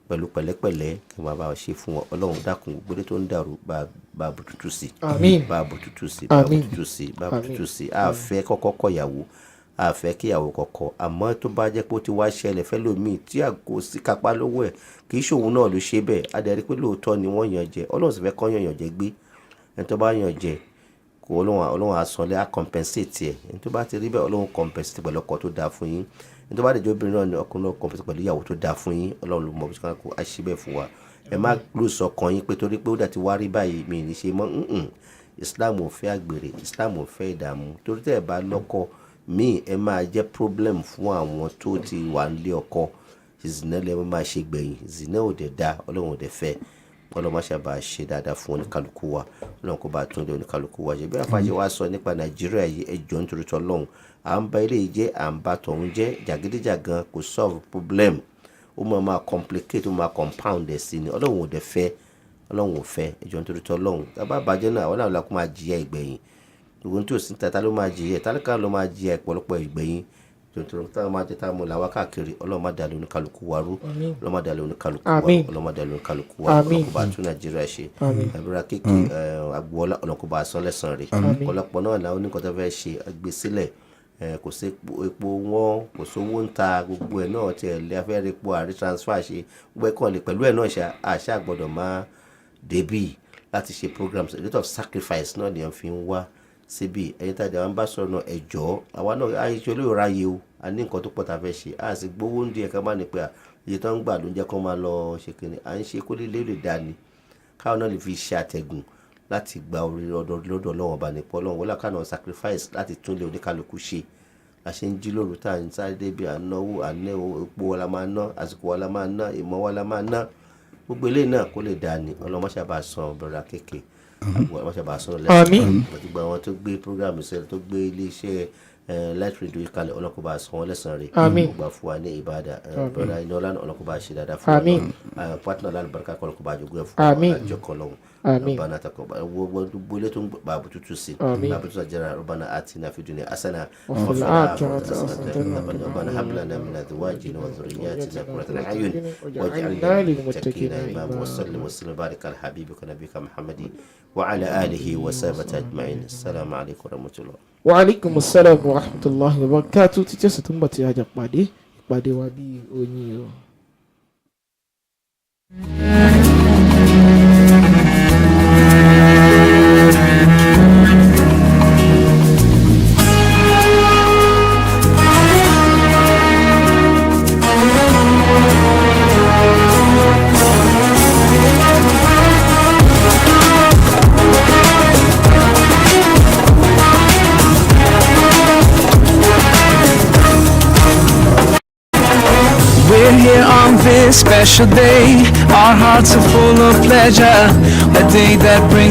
pẹ̀lú pẹ̀lẹ́pẹ̀lẹ́ kí wọ́n bá ṣe fún wọn Ọlọ́run dákun gbogbo tó ń dàrú bá bùtútù sí àfẹ́ kọ́kọ́ kọ̀yàwó àfẹ́ kíyàwó kọ̀kọ́ àmọ́ tó bá jẹ́ pé ó ti wá ṣẹlẹ̀ fẹ́ lómi tí àgò sí kápá lọ́wọ́ ẹ̀ kì í ṣòun náà ló ṣe bẹ́ẹ̀ adẹ́rí pé lóòótọ́ ni wọ́n yàn jẹ Ọlọ́run sì fẹ́ kọ́ yàn jẹ gbé ẹni tó bá yàn jẹ kò Ọlọ́run àsanlé á compensate ẹ̀ ẹni tó bá ti rí bẹ́ẹ̀ Ọlọ́run compensate pẹ̀lú ọkọ tó dáa fún yín ẹni tó bá dẹ̀jọ́ obìnrin náà ni ọkùnrin náà compensate pẹ̀lú ìyàwó tó dáa fún yín Ọlọ́run ló mọ̀ bí kò á ṣe bẹ́ẹ̀ fún wa ẹ má lù sọkàn yín pé torí pé ó dà ti wá rí báyìí mi ní ṣe mọ́ Islam ò fẹ́ àgbèrè Islam ò fẹ́ ìdààmú torí tẹ́ ẹ bá lọ́kọ míì ẹ máa jẹ́ problem fún àwọn tó ti wà nílé ọkọ zina lè máa ṣe gbẹ̀yìn zina ò dẹ̀ da Ọlọ́run ò dẹ̀ fẹ́ ọlọ́mọ ṣàbà ṣe dáadáa fún oníkálukú wa ọlọ́run kó bá tún lé oníkálukú wa ṣe bí àfàjẹ́ wa sọ nípa nàìjíríà yìí ẹjọ́ nítorí tọ́lọ́run à ń ba ilé yìí jẹ́ à ń ba tọ̀hún jẹ́ jàgídíjàgan kò solve problem ó máa complicate ó máa compound ẹ̀ sí ni ọlọ́run ò dẹ̀ fẹ́ ọlọ́run ò fẹ́ ẹjọ́ nítorí tọ́lọ́run tábà bàjẹ́ náà àwọn náà kó máa jìyà ìgbẹ̀yìn gbogbo tí ò sí tata ló máa jìyà tálíkà ló máa jìyà ìpọ̀lọpọ̀ ìgbẹ̀yìn tuntun táwọn máa jẹ táwọn làwọn káàkiri ọlọ́run má dalẹ̀ oníkálukú wa rú ọlọ́run má dalẹ̀ oníkálukú wa ọlọ́run má dalẹ̀ oníkálukú wa ọlọ́run kó bá tún nàìjíríà ṣe àbúrò kéèké agboola ọlọ́run kó bá sọ lẹ́sàn rẹ̀ ọ̀pọ̀lọpọ̀ náà làwọn oníkan tó fẹ́ ṣe gbé sílẹ̀ kò sí epo wọn kò sówó ń ta gbogbo ẹ̀ náà tiẹ̀ lé afẹ́rẹ́ epo àrí transfer ṣe gbogbo ẹ̀kọ́ lè pẹ̀lú ẹ̀ náà ṣe àṣà gbọ́dọ̀ má débì láti ṣe programs a lot of sacrifice náà lè fi ń wá síbi ẹ̀yin tàbí àwọn bá sọ̀rọ̀ náà ẹ̀jọ́ àwa náà àìṣe olóòrà yìí o a ní nǹkan tó pọ̀ tá a fẹ́ ṣe a sì gbowó ń di ẹ̀ka má ní pé iye tó ń gbà ló ń jẹ́ kó máa lọ ṣe kìnnì à ń ṣe kó lè lè dání káwọn náà lè fi ṣe àtẹ̀gùn láti gba orí lọ́dọ̀ ọlọ́wọ́n bá nípọ̀ ọlọ́wọ́n wọlé káwọn sacrifice láti tún lé oníkálukú ṣe a ṣe ń jí lóru tá à ń sáré débi ànáwó ànáwó epo wa la máa ná àsìkò wa la máa ná ìmọ̀ wa la máa ná gbogbo eléyìí náà kó lè dání ọlọ́mọṣàbà san bẹ̀rẹ̀ kéèké ọlọ́mọṣàbà san lẹ́sìn gbogbo àwọn tó gbé program ìṣẹ̀lẹ̀ tó gbé iléeṣẹ́ light radio ìkàlẹ̀ ọlọ́kùnbà sọ wọn lẹ́sàn rẹ̀ ọgbà fún wa ní ìbàdàn bọ́dà iná ọlànà ọlọ́kùnbà ṣe dáadáa fún wa pátánà lálùbáríkà ọlọ́kùnbà àjogún ẹ̀ fún wa àjọkọ̀ lọ́hùn ربنا تقبل وبولتهم باب تتوسي باب تجرى ربنا آتنا في الدنيا حسنة وفي الآخرة حسنة ربنا هب لنا من أزواجنا وذرياتنا قرة أعين واجعلنا للمتقين إماما وسلم وسلم وبارك على حبيبك ونبيك محمد وعلى آله وصحبه أجمعين السلام عليكم ورحمة الله وعليكم السلام ورحمة الله وبركاته تجلس تنبت يا جبادي بادي وابي أونيو We're here on this special day. Our hearts are full of pleasure. A day that brings